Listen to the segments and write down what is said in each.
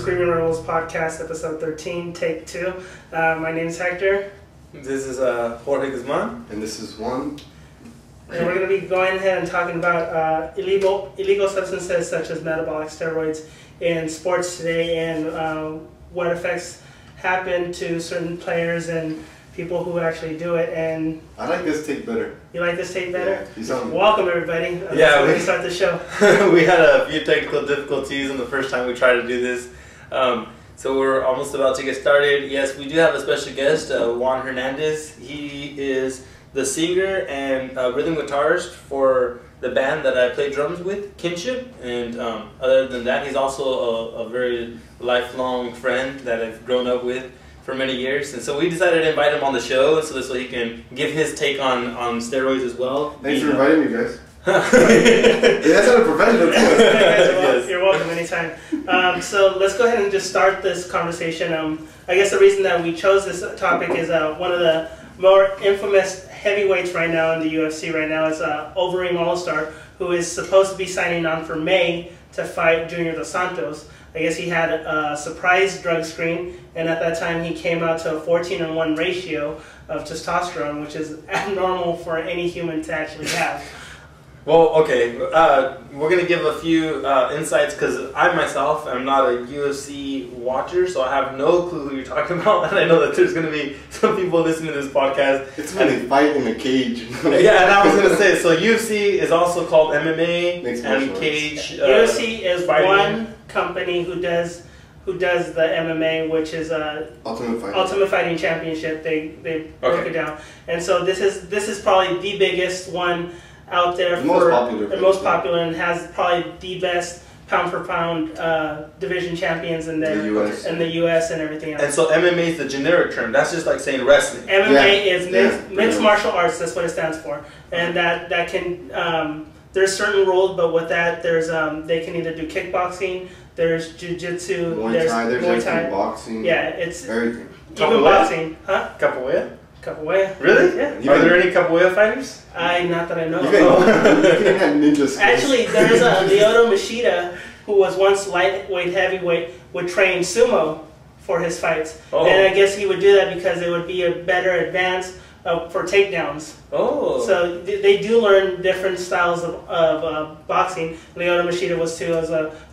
Screaming Rebels Podcast, episode 13, take 2. My name is Hector. This is Jorge Guzman. And this is Juan. And we're going to be going ahead and talking about illegal substances such as metabolic steroids in sports today and what effects happen to certain players and people who actually do it. And I like this take better. You like this take better? Yeah, welcome everybody. Yeah, we start the show. We had a few technical difficulties in the first time we tried to do this. So we're almost about to get started. Yes, we do have a special guest, Juan Hernandez. He is the singer and rhythm guitarist for the band that I play drums with, Kinship. And other than that, he's also a very lifelong friend that I've grown up with for many years. And so we decided to invite him on the show so this way he can give his take on steroids as well. Thanks for inviting me, guys. That's not a professional. Yes. You're welcome anytime. So let's go ahead and just start this conversation. I guess the reason that we chose this topic is one of the more infamous heavyweights right now in the UFC right now is Overeem All-Star, who is supposed to be signing on for May to fight Junior Dos Santos. I guess he had a surprise drug screen, and at that time he came out to a 14:1 ratio of testosterone, which is abnormal for any human to actually have. Well, okay, we're going to give a few insights because I myself am not a UFC watcher, so I have no clue who you're talking about, and I know that there's going to be some people listening to this podcast. It's when they fight in a cage. Yeah, and I was going to say, so UFC is also called MMA and cage. UFC is fighting. One company who does the MMA, which is Ultimate Fighting Championship. They broke it down, and so this is probably the biggest one out there, most popular, and has probably the best pound for pound division champions in there, in the US and everything else. And so MMA is the generic term. That's just like saying wrestling. MMA is mixed martial arts. That's what it stands for, and that can there's certain rules, but with that there's they can either do kickboxing, there's jiu-jitsu, there's Muay Thai, boxing. Yeah, it's everything. Even boxing, huh? Capoeira? Capoeira. Really? Yeah. Are there any capoeira fighters? Not that I know. Ninja Actually, there's Lyoto Machida, who was once lightweight, heavyweight, would train sumo for his fights. Oh. And I guess he would do that because it would be a better advance for takedowns. Oh. So they do learn different styles of boxing. Lyoto Machida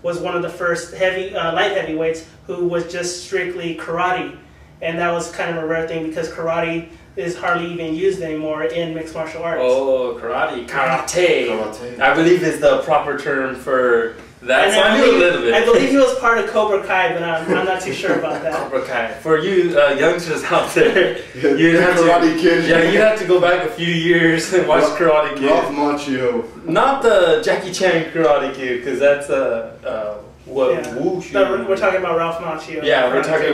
was one of the first light heavyweights who was just strictly karate. And that was kind of a rare thing because karate is hardly even used anymore in mixed martial arts. Oh, karate. I believe is the proper term for that. And so I knew a little bit. I believe he was part of Cobra Kai, but I'm not too sure about that. Cobra Kai. For you youngsters out there, you have to go back a few years and watch Karate Kid. Ralph Macchio. Not the Jackie Chan Karate Kid, because that's wushu. We're talking about Ralph Macchio. Yeah, we're talking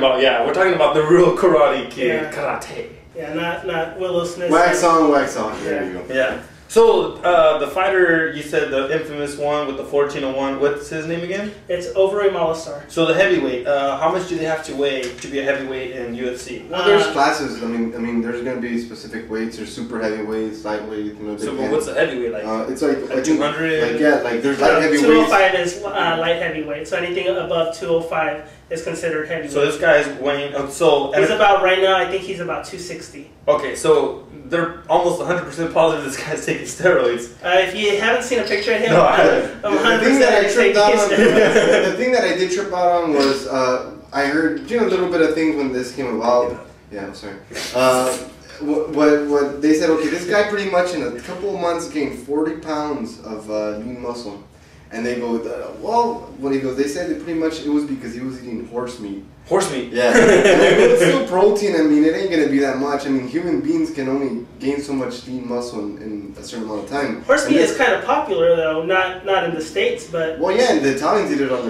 about the real Karate Kid, karate. Yeah, not Willow Smith. Wax on, wax off. There you go. Yeah. So the fighter, you said the infamous one with the 14:1. What's his name again? It's Overeem All-Star. So the heavyweight. How much do they have to weigh to be a heavyweight in UFC? Well, there's classes. I mean, there's gonna be specific weights. There's super heavyweights, lightweight. So what's a heavyweight like? It's like 200. There's light heavyweights. 205 is light heavyweight. So anything above 205 is considered heavyweight. So this guy's weighing. He's about right now. I think he's about 260. Okay, so they're almost 100% positive this guy's taking steroids. If you haven't seen a picture of him, the thing that I did trip out on was I heard a little bit of things when this came about. Yeah, I'm sorry. What they said? Okay, this guy pretty much in a couple of months gained 40 pounds of lean muscle, and they go, what he goes? They said that pretty much it was because he was eating horse meat. Horse meat. Yeah. It's still protein. I mean, it ain't gonna be that much. I mean, human beings can only gain so much lean muscle in a certain amount of time. Horse meat is kind of popular though, not in the States, but. Well, yeah, and the Italians eat it on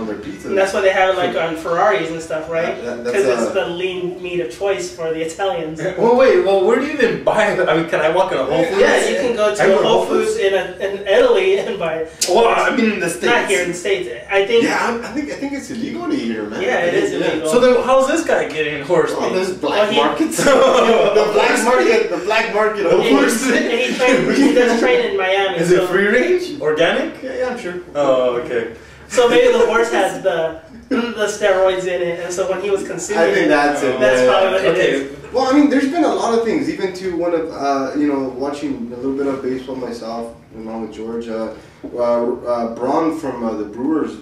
their pizza. And that's why they have it like on Ferraris and stuff, right? Because it's the lean meat of choice for the Italians. Well, wait. Well, where do you even buy it? I mean, can I walk in a Whole Foods? Yeah, you can go to a Whole Foods in Italy and buy it. Well, I mean in the States. Not here in the States. I think. Yeah, I think it's illegal to eat here, man. Yeah, it is illegal. So then, how's this guy getting horse meat? There's black markets. The black market. Of course. He does train in Miami. Is it free range? Organic? Yeah, I'm sure. Oh, okay. So maybe the horse has the steroids in it, and so when he was consuming I think that's it. That's probably what it is. Well, I mean, there's been a lot of things. Even to one of watching a little bit of baseball myself, along with George. Braun from the Brewers,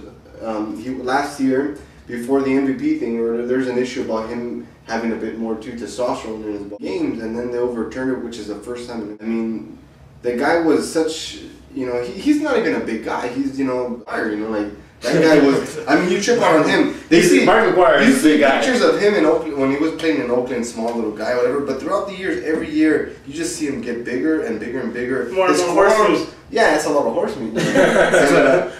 he last year before the MVP thing, there's an issue about him having a bit more testosterone in his games, and then they overturned it, which is the first time. I mean, the guy was such, he's not even a big guy. He's like. That guy was. I mean, you trip out on him. Mark McGwire is a big guy. Pictures of him in Oakland when he was playing in Oakland, small little guy, whatever. But throughout the years, every year, you just see him get bigger and bigger and bigger. His forearms. Yeah, it's a lot of horse meat. But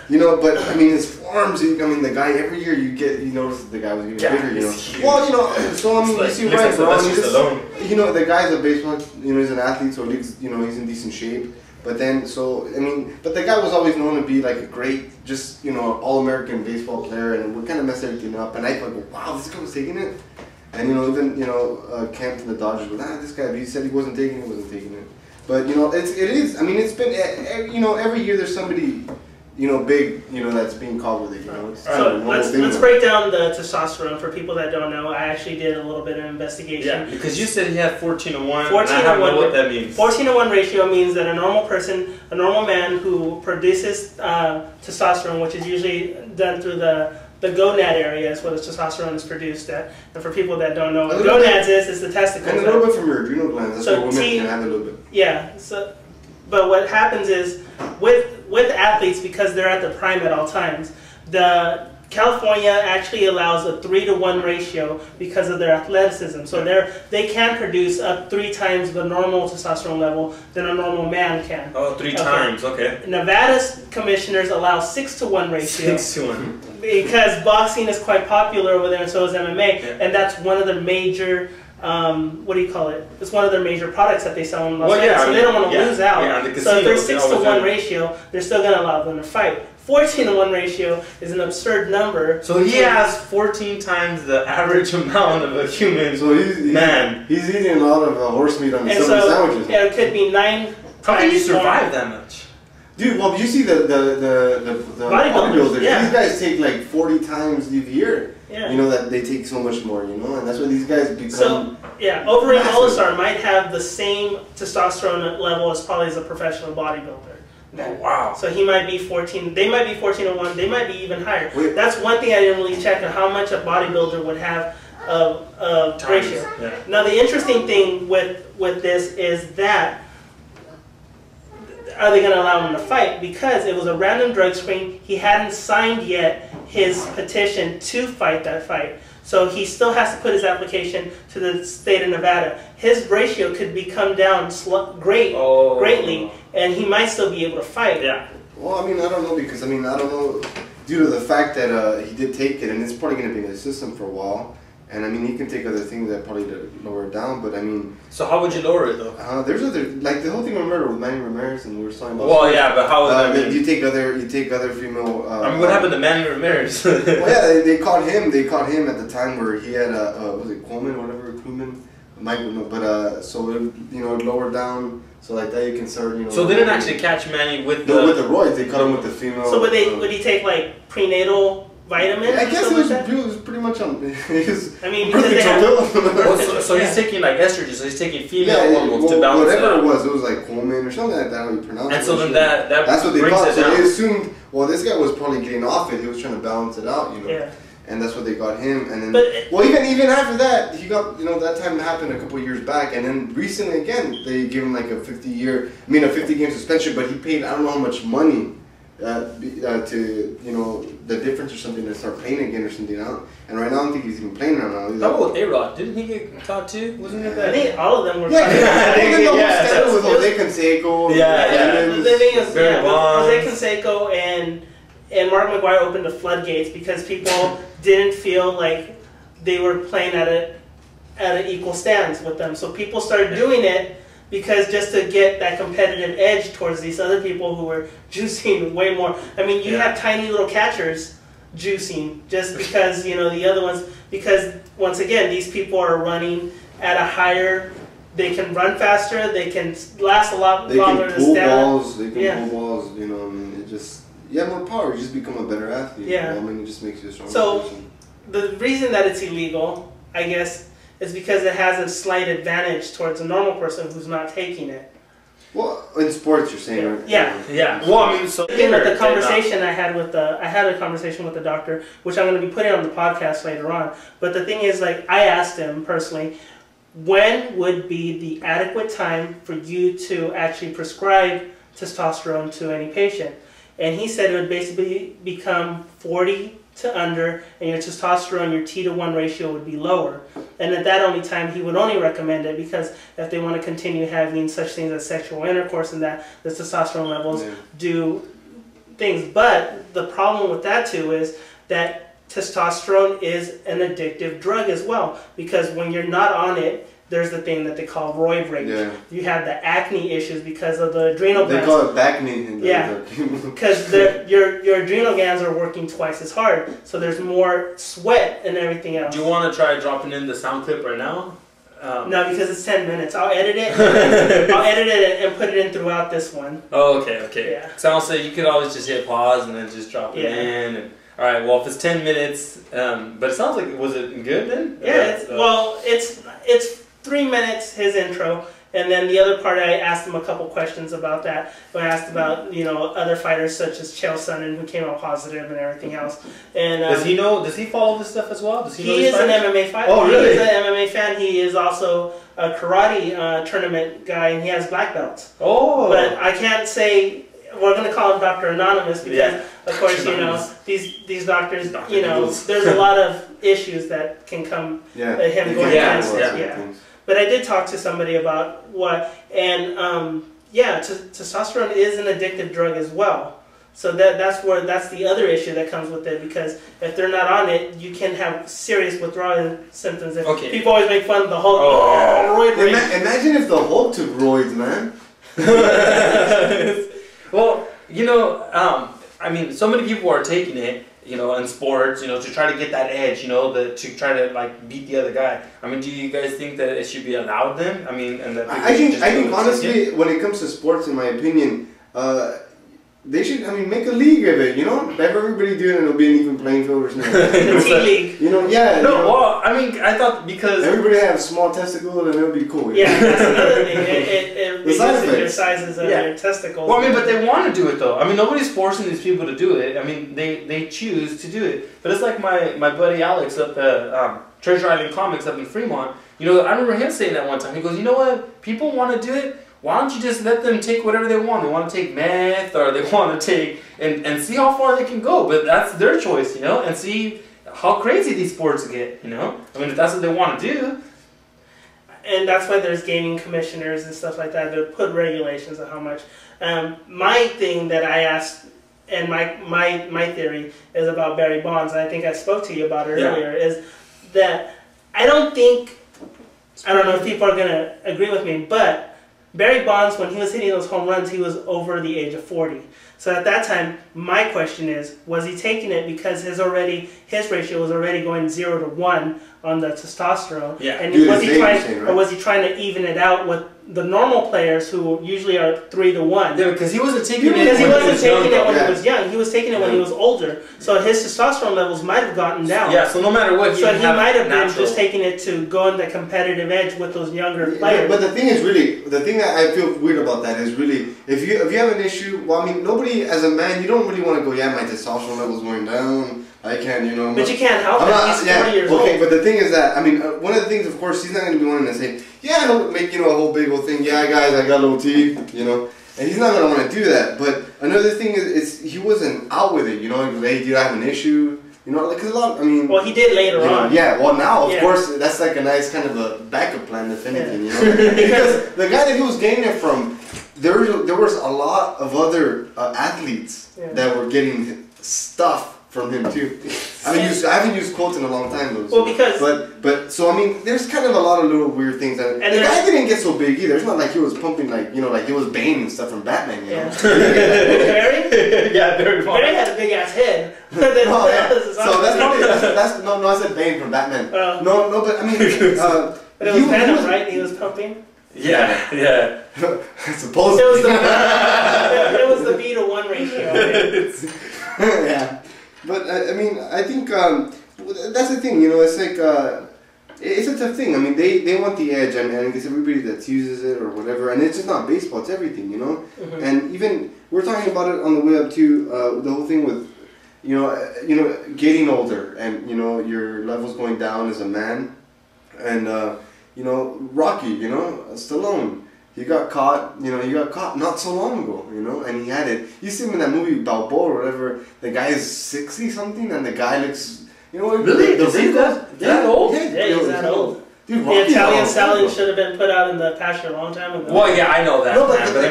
I mean, his forearms. I mean, the guy every year you notice the guy was getting bigger. Well, so I mean, you see Ryan Braun. The guy's a baseball. He's an athlete, so he's in decent shape. But then, but the guy was always known to be like a great, all-American baseball player, and we kind of messed everything up. And I go, wow, this guy was taking it. And even Kemp and the Dodgers were, this guy. He said he wasn't taking it. But it is. I mean, it's been every year there's somebody big that's being called with it. So let's break down the testosterone for people that don't know. I actually did a little bit of investigation. Yeah, because you said he had 14:1. 14:1. I don't know what that means. 14:1 ratio means that a normal man who produces testosterone, which is usually done through the gonad area, is where the testosterone is produced at. And for people that don't know what gonads is the testicles. And a little bit from your adrenal glands. That's what women can have a little bit. Yeah. But what happens is with athletes, because they're at the prime at all times, the California actually allows a 3-to-1 ratio because of their athleticism. So they can produce up 3 times the normal testosterone level than a normal man can. Oh, 3 times, okay. Nevada's commissioners allow 6-to-1 ratio. 6-to-1. Because boxing is quite popular over there, and so is MMA, and that's one of the major. What do you call it? It's one of their major products that they sell in Las Vegas, so they don't want to lose out. Yeah, so if there's 6-to-1 ratio, they're still going to allow them to fight. 14-to-1 ratio is an absurd number. So he has 14 times the average amount of a human man. He's eating a lot of horse meat on his sandwiches. Yeah, it could be 9 How can you survive that much? Dude, well, you see the bodybuilders. Yeah. These guys take like 40 times a year. Yeah. That they take so much more, and that's why these guys become. So, Overeem All-Star might have the same testosterone level as probably as a professional bodybuilder. Oh, wow. So he might be 14, they might be 14-to-1, they might be even higher. That's one thing I didn't really check on how much a bodybuilder would have of ratio. Yeah. Now the interesting thing with this is that are they going to allow him to fight? Because it was a random drug screen. He hadn't signed yet his petition to fight that fight. So he still has to put his application to the state of Nevada. His ratio could come down greatly, and he might still be able to fight. Yeah. Well, I mean, I don't know, because, I don't know, due to the fact that he did take it, and it's probably going to be in the system for a while. And I mean, he can take other things that probably lower it down, but I mean. So how would you lower it though? There's other, like the whole thing with murder with Manny Ramirez, and we were talking about. Well, yeah, but how would that? You take other female. I mean, what happened to Manny Ramirez? Well, yeah, they caught him. They caught him at the time where he had was it Coleman, whatever Koeman, Michael, no, but so it lowered down. So like that you can start, So they didn't actually catch Manny with the. No, with the roids. They caught him with the female. So would he take like prenatal vitamins? I guess it was pretty much on his. I mean, because they have, so he's taking like estrogen, so he's taking female hormones to balance whatever it out. it was like Coleman or something like that, how you pronounce it. And so then that's what they brings caught. it So down. they assumed, well, this guy was probably getting off it. He was trying to balance it out, Yeah. And that's what they got him. And then, even after that, he got, that time happened a couple of years back. And then recently again, they gave him like a 50-game suspension. But he paid, I don't know how much money to, the difference or something to start playing again or something out. And right now, I don't think he's even playing right now. How about A-Rod? Didn't he get caught too? Wasn't it that? I think all of them were. Yeah, with Jose Canseco. Yeah. The thing is, Bonds. Jose Canseco and Mark McGwire opened the floodgates because people didn't feel like they were playing at an equal stance with them. So people started doing it because just to get that competitive edge towards these other people who were juicing way more. I mean, you have tiny little catchers juicing just because, the other ones, because once again, these people are running at a higher, they can run faster, they can last a lot longer. They can pull balls, pull balls, it just, you have more power. You just become a better athlete. Yeah. You know? I mean, it just makes you a stronger person. The reason that it's illegal, I guess, is because it has a slight advantage towards a normal person who's not taking it. Well, in sports, you're saying, right? Yeah. Well, I mean, so the conversation I had a conversation with the doctor, which I'm going to be putting on the podcast later on. But the thing is, like, I asked him personally, when would be the adequate time for you to actually prescribe testosterone to any patient? And he said it would basically become 40 to under, and your testosterone, your T/1 ratio would be lower. And at that only time, he would only recommend it because if they want to continue having such things as sexual intercourse and that, the testosterone levels do things. But the problem with that too is that testosterone is an addictive drug as well, because when you're not on it, there's the thing that they call roid rage. Yeah. You have the acne issues because of the adrenal glands. They call it backne. Yeah, because your adrenal glands are working twice as hard, so there's more sweat and everything else. Do you want to try dropping in the sound clip right now? No, because it's 10 minutes. I'll edit it. I'll edit it and put it in throughout this one. Oh, okay. Yeah. So I'll say you could always just hit pause and then just drop it in. And, all right. Well, if it's 10 minutes, but it sounds like, was it good then? Yeah. It's 3 minutes, his intro, and then the other part I asked him a couple questions about that. I asked about other fighters such as Chael Sonnen who came out positive and everything else. And does he know? Does he follow this stuff as well? Does he know is an MMA fighter. Oh, really? He's an MMA fan. He is also a karate tournament guy, and he has black belts. Oh. But I can't say. We're going to call him Dr. Anonymous because, of course, these doctors, there's a lot of issues that can come him going against it. Yeah. But I did talk to somebody about what, and testosterone is an addictive drug as well. So that's the other issue that comes with it, because if they're not on it, you can have serious withdrawal symptoms. People always make fun of the Hulk. Roid rage. Imagine if the Hulk took roids, man. Well, I mean, so many people are taking it, in sports, to try to get that edge, to try to like beat the other guy. I mean, do you guys think that it should be allowed then? I mean, and that I think honestly, when it comes to sports, in my opinion, they should, make a league of it, Have everybody do it and it'll be an even playing field or something. League. Well, I mean, I thought because everybody have small testicles and it'll be cool. Yeah, that's another thing. It reduces your sizes of your testicles. Well, I mean, but they want to do it though. I mean, nobody's forcing these people to do it. I mean, they choose to do it. But it's like my buddy Alex up at Treasure Island Comics up in Fremont. I remember him saying that one time. He goes, you know what? People want to do it. Why don't you just let them take whatever they want? They want to take meth, or they want to take, and see how far they can go. But that's their choice, and see how crazy these sports get, I mean, if that's what they want to do. And that's why there's gaming commissioners and stuff like that. They put regulations on how much. My thing that I asked, and my theory is about Barry Bonds, and I think I spoke to you about it earlier, is that I don't know if people are going to agree with me, but Barry Bonds, when he was hitting those home runs, he was over the age of 40. So at that time, my question is, was he taking it because his ratio was already going 0 to 1 on the testosterone? Yeah. And was he trying to even it out with the normal players who usually are 3 to 1? Yeah, because he wasn't taking it when he was young. He was taking it when he was older. So his testosterone levels might have gotten down. Yeah, so no matter what, he might have been just taking it to go in the competitive edge with those younger players. But the thing is the thing that I feel weird about that is really, if you have an issue, well, I mean, nobody, as a man, you don't really want to go, my testosterone level's going down. I can, But you can't help it. He's 40 years old. Okay, but the thing is that, one of the things, of course, he's not going to be wanting to say, he'll make, a whole big old thing, guys, I got a little tea, and he's not going to want to do that. But another thing is he wasn't out with it, hey, dude, I have an issue, because a lot, Well, he did later on. Yeah, well, now, of course, that's like a nice kind of a backup plan, if anything, Because the guy that he was getting it from, there was a lot of other athletes that were getting stuff from him too. I haven't used quotes in a long time though. Well, because there's kind of a lot of little weird things, and the guy didn't get so big either. It's not like he was pumping like he was Bane and stuff from Batman. Barry? Yeah, Barry. Barry had a big ass head. So that's probably no. I said Bane from Batman. No, but but it was Venom, right? He was pumping. Yeah. Supposedly. It was the a B to 1 ratio. Yeah, but I mean, I think that's the thing. You know, it's like it's a tough thing. I mean, they want the edge, and I guess everybody that uses it or whatever, and it's just not baseball; it's everything. You know, and even we're talking about it on the way up to the whole thing with you know getting older, and you know your levels going down as a man, and you know Rocky, you know Stallone. He got caught not so long ago, you know, and he had it. You see him in that movie Balboa or whatever. The guy is 60 something, and the guy looks, you know, really? Is he that old? Yeah, he's that old. Dude, the Italian stallion should have been put out in the pasture a long time ago. Well, yeah, I know that. No, but the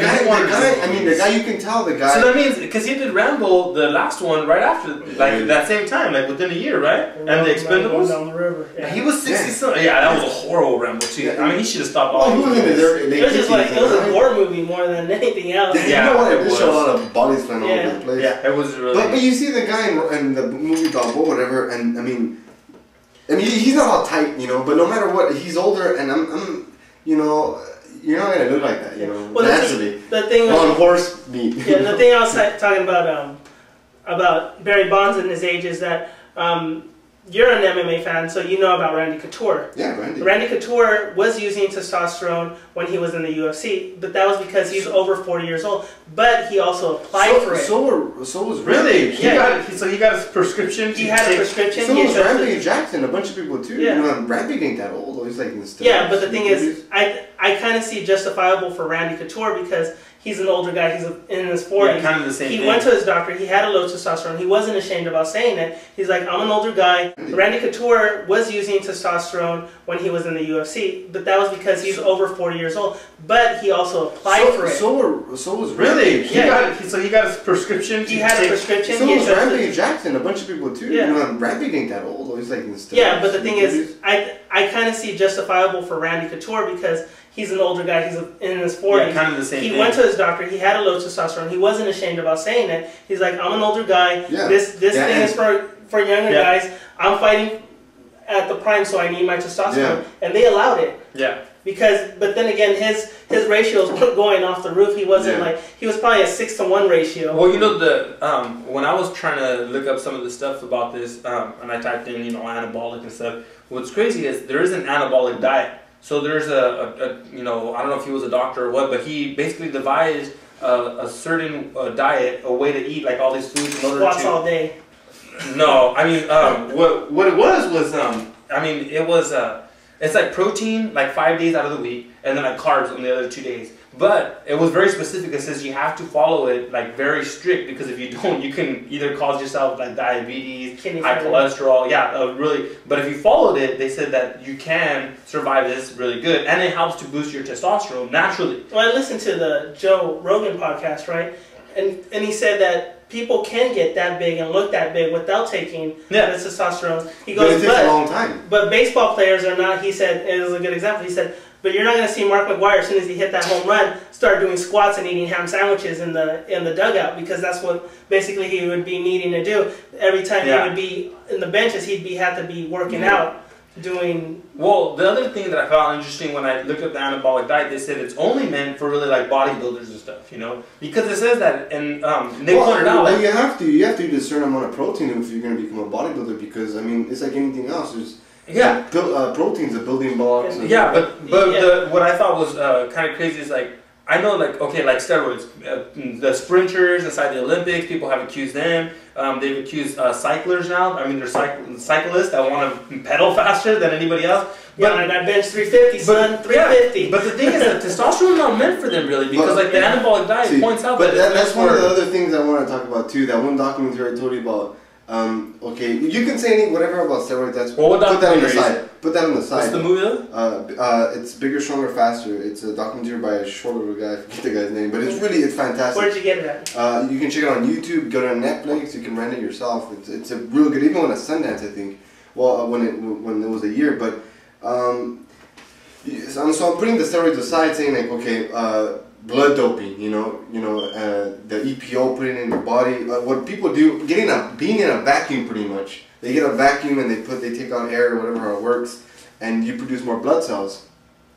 guy, you can tell the guy. So that means, because he did Rambo, the last one, right after, like, that same time, like, within a year, right? And the Expendables? Down the river. Yeah. He was 60-something. Yeah, that was a horrible Rambo, too. I mean, he should have stopped all he was in his early It was just like, it was a war movie more than anything else. Yeah, you know what? It just showed a lot of bodies flying all over the place. Yeah, it was really... But you see the guy in the movie Balboa, whatever, and I mean, he's not all tight, you know, but no matter what, he's older, and I'm you know, you're not going to look like that, you know, well, naturally. The thing on horse meat. Yeah, the thing I was talking about Barry Bonds and his age is that you're an MMA fan, so you know about Randy Couture. Yeah, Randy. Randy Couture was using testosterone when he was in the UFC, but that was because he's over 40 years old. But he also applied for it. So was really? Yeah. So he got his prescription? He had a prescription. So was Rampage Jackson, a bunch of people too. Yeah. You know, Rampage ain't that old. He's like in the yeah, but the thing is, I kind of see justifiable for Randy Couture because he's an older guy. He's in his 40s. Yeah, kind of the same He thing. went to his doctor. He had a low testosterone. He wasn't ashamed about saying it. He's like, I'm an older guy. Randy Couture was using testosterone when he was in the UFC, but that was because he's over 40 years old. But he also applied for it. So was really? Yeah. So he got his prescription? He had a prescription. So was Rampage Jackson, a bunch of people too. Yeah. You know, Rampage ain't that old. He's like in the yeah, but the thing is, I kind of see justifiable for Randy Couture because he's an older guy. He's in his 40s. Yeah, kind of the same thing. He went to his doctor. He had a low testosterone. He wasn't ashamed about saying it. He's like, I'm an older guy. Yeah. This thing is for younger guys. I'm fighting at the prime, so I need my testosterone. Yeah. And they allowed it. Yeah. But then again, his ratios were going off the roof. He wasn't like, he was probably a 6-to-1 ratio. Well, you know, when I was trying to look up some of the stuff about this, and I typed in, you know, anabolic and stuff, what's crazy is there is an anabolic diet. So there's you know, I don't know if he was a doctor or what, but he basically devised a certain diet, a way to eat like all these foods in order to... Squats all day. No, I mean, what it was, I mean, it was... it's like protein like 5 days out of the week, and then like carbs on the other 2 days. But it was very specific. It says you have to follow it like very strict, because if you don't, you can either cause yourself like diabetes, high cholesterol. Yeah, really. But if you followed it, they said that you can survive this really good, and it helps to boost your testosterone naturally. Well, I listened to the Joe Rogan podcast, right? And he said that people can get that big and look that big without taking the testosterone. He goes, but it takes a long time. But baseball players are not. He said, it was a good example. He said, but you're not going to see Mark McGwire as soon as he hit that home run start doing squats and eating ham sandwiches in the dugout, because that's what basically he would be needing to do every time he would be in the benches. He'd have to be working out. Doing well. The other thing that I found interesting when I looked up the anabolic diet, they said it's only meant for really like bodybuilders and stuff, you know, because it says that, and they pointed out you have to eat a certain amount of protein if you're going to become a bodybuilder, because I mean it's like anything else. There's protein's a building block. But what I thought was kind of crazy is like, I know, like, okay, like steroids, the sprinters inside the Olympics, people have accused them. They've accused cyclers now. I mean, they're cyclists that want to pedal faster than anybody else. But I bench 350, son, 350. Yeah, but the thing is that testosterone is not meant for them, really, because like the anabolic diet points out that that's one of the other things I want to talk about too. That one documentary I told you about. Okay, you can say whatever about steroids. That's put that on the side. Put that on the side. What's the movie though? It's Bigger, Stronger, Faster. It's a documentary by a short little guy. I forget the guy's name, but it's fantastic. Where'd you get it at? You can check it on YouTube. Go to Netflix. You can rent it yourself. It's a real good. Even when it's Sundance, I think. Well, when it was a year, but so I'm putting the steroids aside, saying like, okay, blood doping, the EPO, putting it in your body. What people do, being in a vacuum, pretty much. They get a vacuum and they take out air or whatever, how it works, and you produce more blood cells.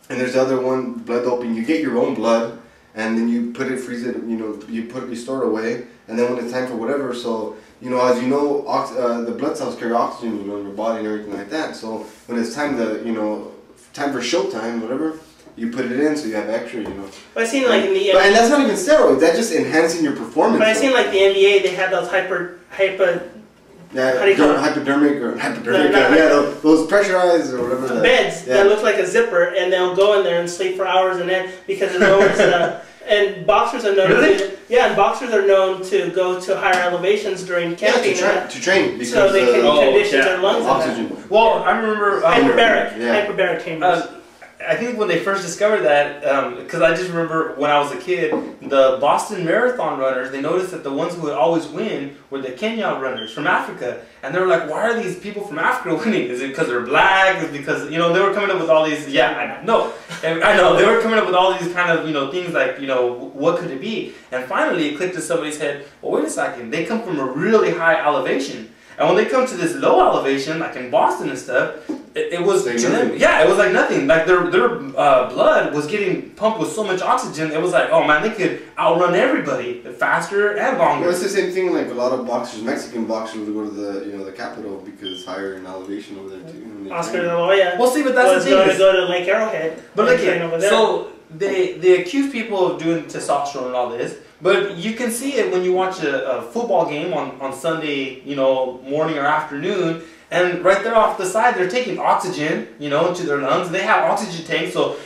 And there's the other one, blood doping. You get your own blood, and then you put it, freeze it, you store it away, and then when it's time for whatever, so, as you know, the blood cells carry oxygen, in your body and everything like that, so when it's time to, time for showtime, whatever, you put it in so you have extra, But I seen like in the and that's not even steroids, that's just enhancing your performance. But I seen like the NBA, they had those hypodermic those pressurized or whatever. Beds that look like a zipper, and they'll go in there and sleep for hours, and then because it lowers and boxers are known and boxers are known to go to higher elevations during camping to train because so they can condition their lungs. Oxygen. Well, I remember hyperbaric chambers. I think when they first discovered that, because I just remember when I was a kid, the Boston Marathon runners, they noticed that the ones who would always win were the Kenya runners from Africa. And they were like, why are these people from Africa winning? Is it because they're black? Is it because, they were coming up with all these, I know, they were coming up with all these kind of, things like, what could it be? And finally it clicked in somebody's head, well, wait a second, they come from a really high elevation. And when they come to this low elevation, like in Boston and stuff, it was to them, it was like nothing. Like their blood was getting pumped with so much oxygen. It was like, oh man, they could outrun everybody faster and longer. Well, it's the same thing. Like a lot of boxers, Mexican boxers, would go to the capital because higher in elevation over there too. Oscar De La Hoya. Well, see, but that's the thing. To go to Lake Arrowhead. But look at so they accuse people of doing testosterone and all this. But you can see it when you watch a football game on Sunday, morning or afternoon, and right there off the side, they're taking oxygen, into their lungs. They have oxygen tanks, so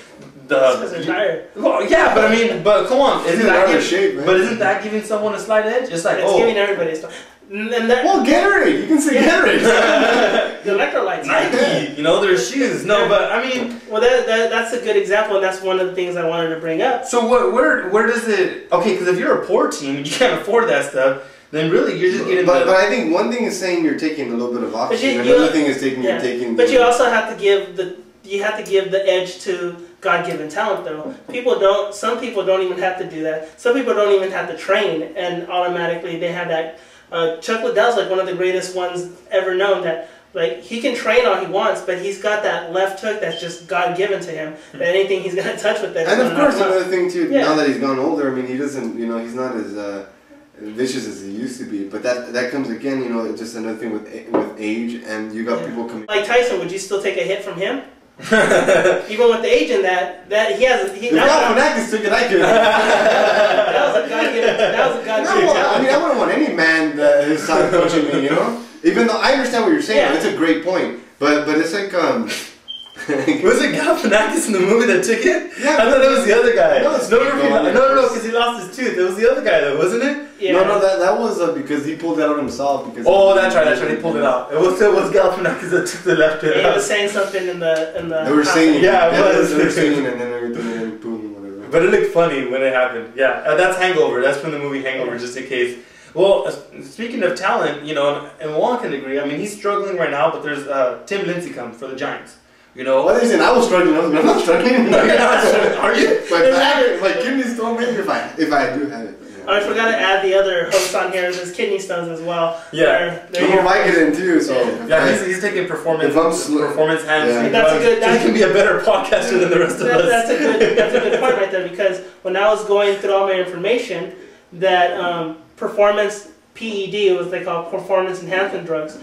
because they're tired. Well, yeah, but come on, isn't that giving someone a slight edge? It's like it's giving everybody a slight. Well, Gatorade. You can say Gatorade. The electrolytes. Nike. Their shoes. No, but I mean. Well, that's a good example, and that's one of the things I wanted to bring up. So where does it? Okay, because if you're a poor team and you can't afford that stuff, then really you're just getting. But I think one thing is saying you're taking a little bit of oxygen. Another thing is you're taking. But you also have to give the edge to God-given talent, though. Some people don't even have to do that. Some people don't even have to train, and automatically they have that. Chuck Liddell's like one of the greatest ones ever known. That like he can train all he wants, but he's got that left hook that's just God given to him. That anything he's gonna touch with that. And of course, another thing too. Now that he's gone older, I mean, he doesn't. He's not as vicious as he used to be. But that comes again. Just another thing with age, and you got people coming. Like Tyson, would you still take a hit from him? Even with the age in that he has. If Hernandez took it, I could. That was a God-given. I mean, I wouldn't want any man his son coaching me. Even though I understand what you're saying, it's a great point. But it's like was it Galifianakis in the movie that took it? Yeah, I thought that was the other guy. No, because he lost his tooth. It was the other guy though, wasn't it? Yeah. No, that was because he pulled it out himself. Because that's right. He pulled it out. It was Galifianakis that took the left tooth. He was saying something in the. They were singing. Yeah, it was. They were singing, and then everything, boom, whatever. But it looked funny when it happened. Yeah, that's Hangover. That's from the movie Hangover, just in case. Well, speaking of talent, and Juan can agree. I mean, he's struggling right now, but there's Tim Lincecum for the Giants. What is it? I was struggling. I'm not struggling. No, you're not struggling. Are you? My kidneys don't make it if I do have it. I forgot to add the other host on here. There's kidney stones as well. Yeah, they're Vicodin too. So he's taking performance hands. That can be a better podcaster than the rest of us. That's a good point right there, because when I was going through all my information, that performance PED, what they call performance enhancement drugs,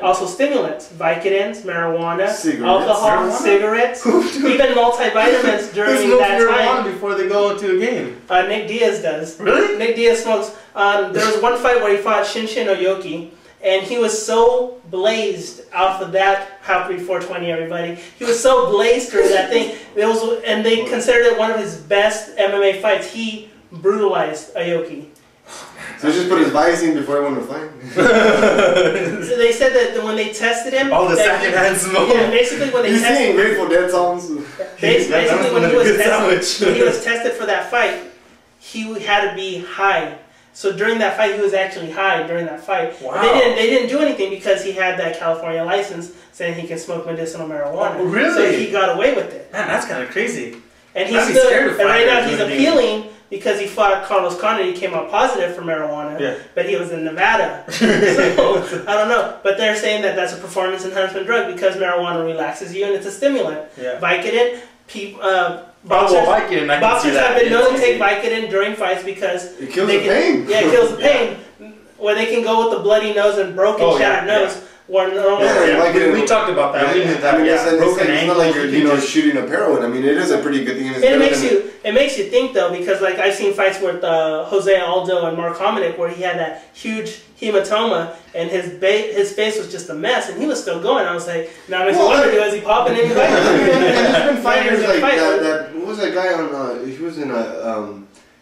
also stimulants, Vicodins, marijuana, alcohol, cigarettes, even multivitamins during that time. Before they go into a game. Nick Diaz does. Really? Nick Diaz smokes. There was one fight where he fought Shinshin Oyoki, and he was so blazed off of that. Happy 420, everybody! He was so blazed through that thing. And they considered it one of his best MMA fights. He brutalized Aoki. So he just put his Visine before he went to fight? So they said that when they tested him... All the secondhand smoke. Yeah, basically when they tested him... He's singing Grateful Dead songs. Basically when he was tested for that fight, he had to be high. So during that fight, he was actually high during that fight. Wow. They didn't do anything because he had that California license saying he can smoke medicinal marijuana. Oh, really? So he got away with it. Man, that's kind of crazy. And he's and right now he's appealing because he fought Carlos Condit. He came out positive for marijuana, but he was in Nevada. So I don't know. But they're saying that that's a performance enhancement drug because marijuana relaxes you and it's a stimulant. Yeah. Vicodin, boxers boxers have been known to take Vicodin during fights because it kills the pain. Yeah, it kills the pain. Where they can go with the bloody nose and broken, shattered nose. We talked about that. We did that. Broken ankle. It's not like you're shooting up heroin. I mean, it is a pretty good thing. It makes you think though, because like I've seen fights with Jose Aldo and Mark Hominick where he had that huge hematoma and his face was just a mess and he was still going. I was like, now makes me wonder, is he popping any fight? There's been fighters like that. What was that guy on? He was in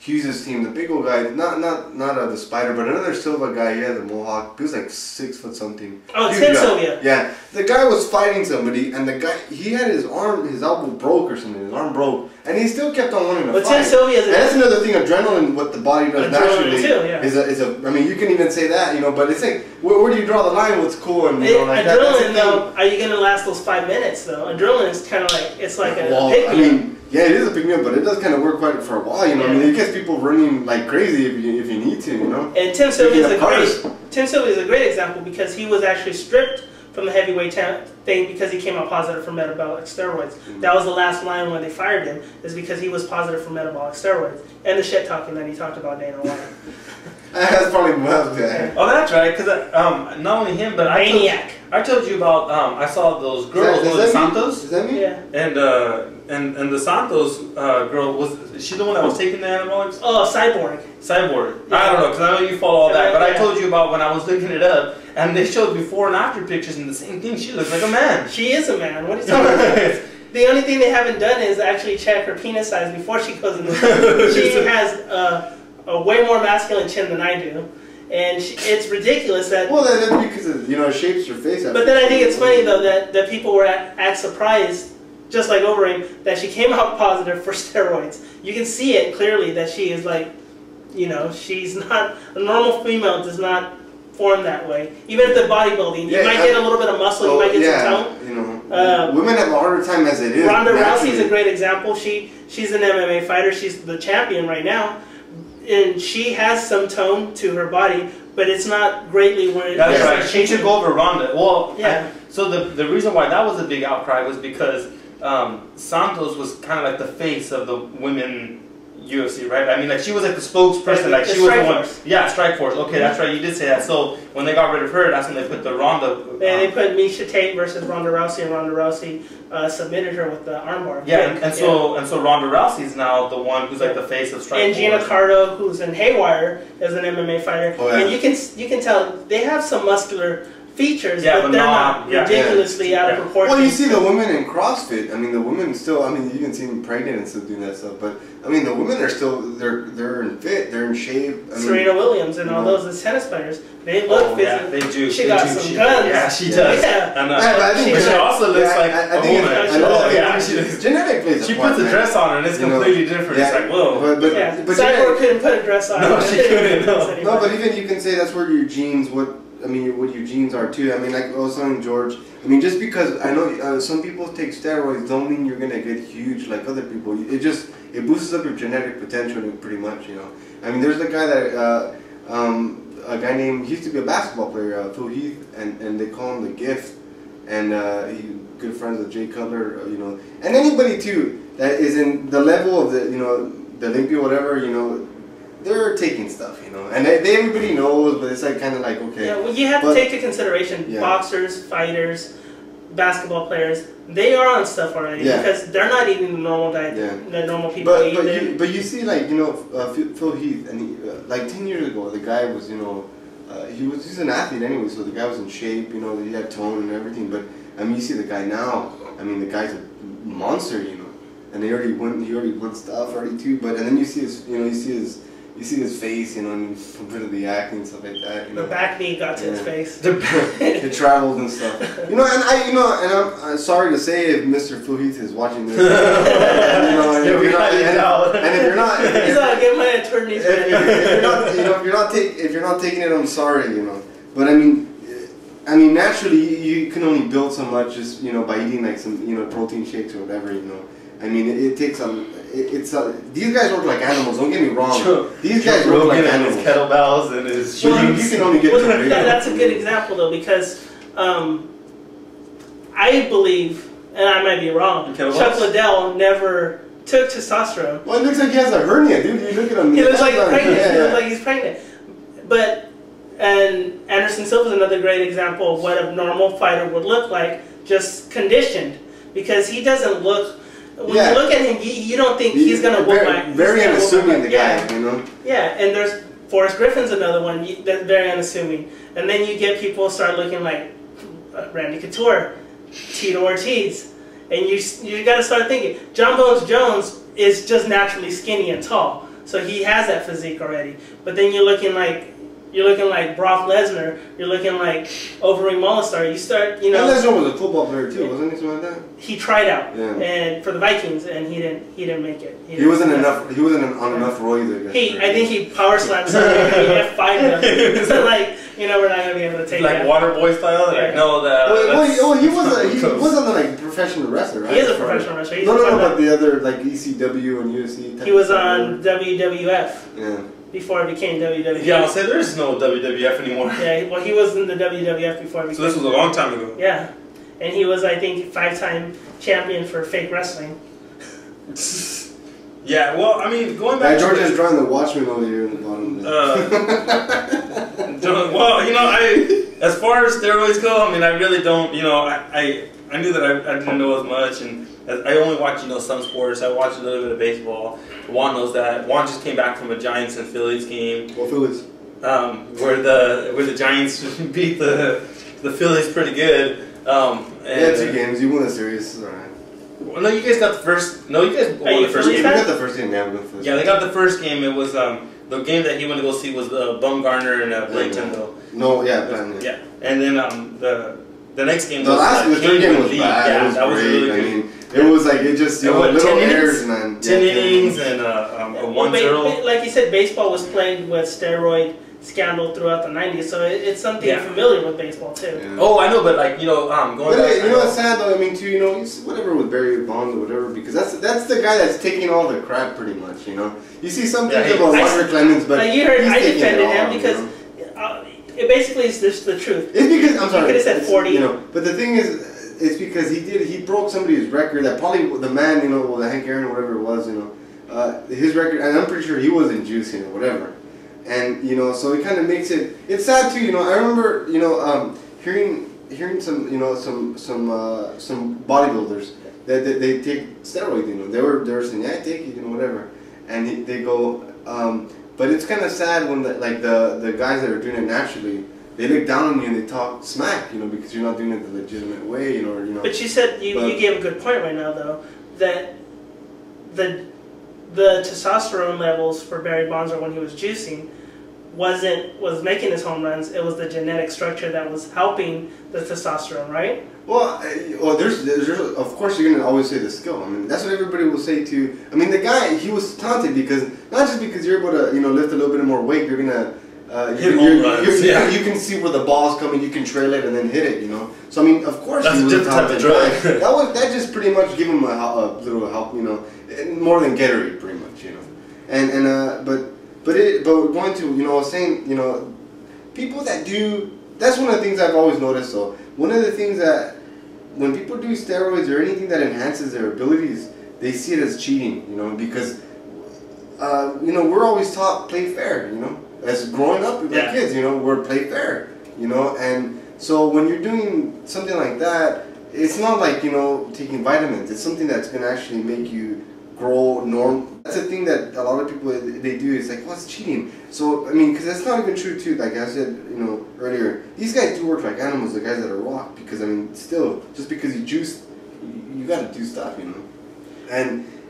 Hughes' team, the big old guy, not the Spider, but another Silva guy. He had the mohawk. He was like 6 foot something. Oh, Tim Sylvia. Yeah, the guy was fighting somebody, and the guy, he had his elbow broke or something. His arm broke, and he still kept on wanting to fight. Tim Sylvia, and that's another thing. Adrenaline, what the body does naturally, too, is a. I mean, you can even say that, but it's like where do you draw the line? What's cool and like adrenaline though? Are you gonna last those 5 minutes though? Adrenaline is kind of like it's like a pick-me-up. I mean, yeah, it is a pick-me-up, but it does kind of work quite for a while, I mean, it gets people running like crazy if you need to, And Tim Sylvia is a great example because he was actually stripped from the heavyweight thing because he came out positive for metabolic steroids. That was the last line when they fired him, is because he was positive for metabolic steroids and the shit talking that he talked about Dana White. That's probably most good. Oh, that's right. Because not only him, but Maniac. I told you about. I saw those girls. The Santos. Is that me? Yeah. And the Santos girl, was she the one that was taking the anabolics? Oh, Cyborg. Yeah. I don't know, because I know you follow all that. But I told you about when I was looking it up, and they showed before and after pictures, and the same thing. She looks like a man. She is a man. What are you talking about? The only thing they haven't done is actually check her penis size before she goes in the She has a way more masculine chin than I do. And it's ridiculous that... Well, that's because it shapes your face. But then I think it's funny, though, that people were act surprised, just like Overeem, that she came out positive for steroids. You can see it clearly that she is like, she's not... A normal female does not form that way. Even if they're bodybuilding, you might get a little bit of muscle, you might get some tone. Women have a harder time as it is. Ronda Rousey's a great example. She's an MMA fighter. She's the champion right now. And she has some tone to her body, but it's not greatly where that's right. She took over Ronda. Well, yeah. So the reason why that was a big outcry was because Santos was kind of like the face of the women UFC, right? I mean, like she was like the spokesperson, like she was the one. Yeah, Strikeforce. Okay, that's right. You did say that. So when they got rid of her, that's when they put the Ronda. They put Miesha Tate versus Ronda Rousey, and Ronda Rousey submitted her with the armbar. Yeah, and so Ronda Rousey is now the one who's like the face of Strikeforce. And Gina Carano, who's in Haywire, is an MMA fighter, and you can tell they have some muscular features, but they're not ridiculously out of proportion. Well, you see the women in CrossFit. I mean, the women still. I mean, you can see them pregnant and still doing that stuff. But I mean, the women are still. They're in fit. They're in shape. Serena Williams and all those tennis players. They look physical. They do. She got some guns. Yeah, she does. Yeah. And she also looks like a woman. Genetic plays a She part, puts a dress on her and it's completely different. It's like, whoa. But Cyborg couldn't put a dress on. No, she couldn't. No, but even you can say that's where your genes. What your genes are too. I mean, like I was telling George. I mean, just because I know some people take steroids don't mean you're gonna get huge like other people. It boosts up your genetic potential pretty much. I mean, there's a guy that a guy named, he used to be a basketball player, Phil Heath, and they call him the Gift, and he's good friends with Jay Cutler, and anybody too that is in the level of the the Olympia, whatever, they're taking stuff, and everybody knows, but it's like kind of like, okay. Yeah, well, you have to take into consideration boxers, fighters, basketball players. They are on stuff already because they're not eating the normal diet that normal people eat. But you see, like Phil Heath, and he, like 10 years ago, the guy was he's an athlete anyway, so the guy was in shape, he had tone and everything. But I mean, you see the guy now. I mean, the guy's a monster, and he already won stuff already too. But and then you see his, you see his face, and a bit of the acting and stuff like that. The back knee got to his face. It traveled and stuff. And I'm sorry to say if Mr. Phil Heath is watching this. And if you're not, he's like, get my attorney's. If you're not taking it, I'm sorry. But I mean, naturally you can only build so much just by eating like some protein shakes or whatever. I mean, it takes these guys work like animals. Don't get me wrong. Sure. These guys work like animals. His kettlebells and his you can only get. That's a good example though, because I believe, and I might be wrong, Chuck Liddell never took testosterone. Well, it looks like he has a hernia, dude. You look at him. He looks like pregnant. Yeah, He looks like he's pregnant. But, and Anderson Silva is another great example of what a normal fighter would look like, just conditioned. Because he doesn't look, when you look at him, you don't think he's going to look like... Very unassuming, the guy, you know? Yeah, and there's Forrest Griffin's another one that's very unassuming. And then you get people start looking like Randy Couture, Tito Ortiz. And you got to start thinking, John Bones Jones is just naturally skinny and tall. So he has that physique already. But then you're looking like Brock Lesnar. You're looking like Overeem Molestar. You start, you know. And Lesnar was a football player too, wasn't he? Something like that. He tried out, and for the Vikings, and he didn't make it. He wasn't enough. He wasn't on enough roids, I guess. I think he power slammed somebody and he F5'd them. So like, you know, we're not gonna be able to take like that. Water Boy style. Yeah. Like, no, that. Well, he wasn't like professional wrestler, right? He is a professional wrestler. He's no, but the other like ECW and UFC. He was on WWF. Yeah. Before it became WWF. Yeah, I'll say there is no WWF anymore. Yeah, well, he was in the WWF before it became. So this was a long time ago. Yeah, and he was, I think, 5-time champion for fake wrestling. Yeah, well, I mean, going back. George is drawing the Watchmen over here in the bottom. Well, you know, as far as steroids go, I mean, I really don't. You know, I knew that I didn't know as much, and I only watch, you know, some sports. I watch a little bit of baseball. Juan knows that. Juan just came back from a Giants and Phillies game. Well, Phillies. Where the Giants beat the Phillies pretty good. Yeah, 2 games. You won the series. All right. Well, no, you guys got the first. No, you guys won the first game. You got the first game. Yeah, they got the first game. It was the game that he went to go see was Bumgarner and Blanton though. No, yeah, Blanton. Yeah, and then the next game. The third game was bad. Yeah, that was really good. I mean, it was like it just little errors, man. 10 innings and a 1-0. Like you said, baseball was played with steroid scandal throughout the 90s, so it's something familiar with baseball too. Yeah. Oh, I know, but like, you know, going back. You know what's sad though? I mean, too, you know, whatever with Barry Bonds or whatever, because that's the guy that's taking all the crap pretty much. You know, you see some things about Roger Clemens, but you heard I defended him because it basically is just the truth. It's because I'm sorry. You could have said 40. You know, but the thing is. It's because he broke somebody's record that probably the man, you know, the Hank Aaron or whatever it was, you know, his record, and I'm pretty sure he wasn't juicing or whatever, and you know, so it kind of makes it's sad too, you know. I remember, you know, hearing some, you know, some bodybuilders that they take steroids, you know, they were saying, yeah, I take it, you know, whatever, and they go, but it's kind of sad when the guys that are doing it naturally. They look down on you and they talk smack, you know, because you're not doing it the legitimate way, you know. But you said you gave a good point right now, though, that the testosterone levels for Barry Bonds when he was juicing was making his home runs. It was the genetic structure that was helping the testosterone, right? Well, there's of course you're gonna always say the skill. I mean, that's what everybody will say too. I mean, the guy, he was talented because not just because you're able to, you know, lift a little bit more weight, you're gonna. You can see where the ball's coming. You can trail it and then hit it. You know. So I mean, of course, that's a different type of drug. That just pretty much give him a little help. You know, more than Gatorade, pretty much. You know, but going to, you know, I was saying, you know, people that do. That's one of the things I've always noticed. So one of the things that when people do steroids or anything that enhances their abilities, they see it as cheating. You know, because you know, we're always taught play fair. You know. As growing up with kids, you know, we're play fair, you know, and so when you're doing something like that, it's not like, you know, taking vitamins. It's something that's going to actually make you grow normal. That's the thing that a lot of people, they do. It's like, well, it's cheating. So, I mean, because that's not even true, too. Like I said, you know, earlier, these guys do work like animals, the guys that are raw, because, I mean, still, just because you juice, you got to do stuff, you know,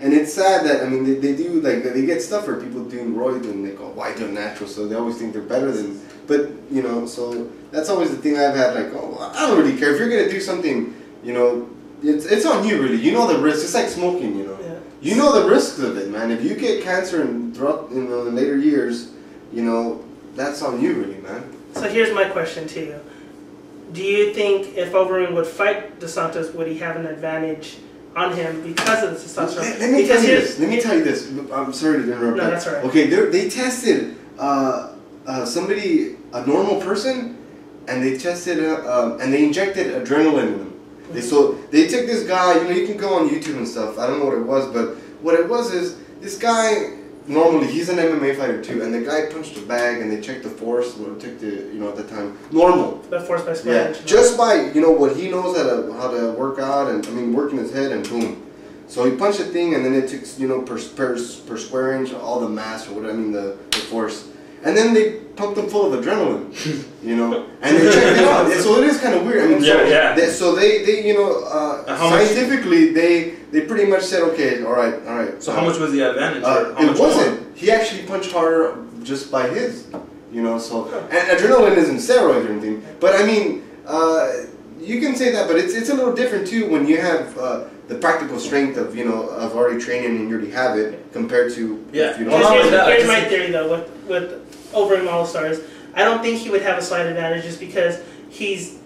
and it's sad that, I mean, they do, like, they get stuff for people doing roids and they go, why do it natural? So they always think they're better than, but, you know, so that's always the thing I've had, like, oh, I don't really care. If you're going to do something, you know, it's on you, really. You know the risks. It's like smoking, you know. Yeah. You know the risks of it, man. If you get cancer throughout, you know, in later years, you know, that's on you, really, man. So here's my question to you. Do you think if Overeem would fight Dos Santos, would he have an advantage on him because of the testosterone? Let me tell you this. I'm sorry to interrupt. No, that's all right. Okay, they tested somebody, a normal person, and they tested and they injected adrenaline in them. So they took this guy. You know, you can go on YouTube and stuff. I don't know what it was, what it was is this guy. Normally, he's an MMA fighter too, and the guy punched a bag, and they checked the force. Well, it took the at the time normal. The force by square. Yeah, just by what he knows how to work out, and I mean working his head, and boom. So he punched the thing, and then it took per square inch all the mass or whatever. I mean the force, and then they pumped him full of adrenaline, and they checked it out. So it is kind of weird. I mean, so they scientifically they pretty much said, okay, all right. So how much was the advantage? It wasn't. He actually punched harder just by his, So and adrenaline isn't steroids or anything, but I mean, you can say that, but it's a little different too when you have the practical strength of of already training and you already have it compared to if you don't. Here's my theory though with over All Stars. I don't think he would have a slight advantage just because he's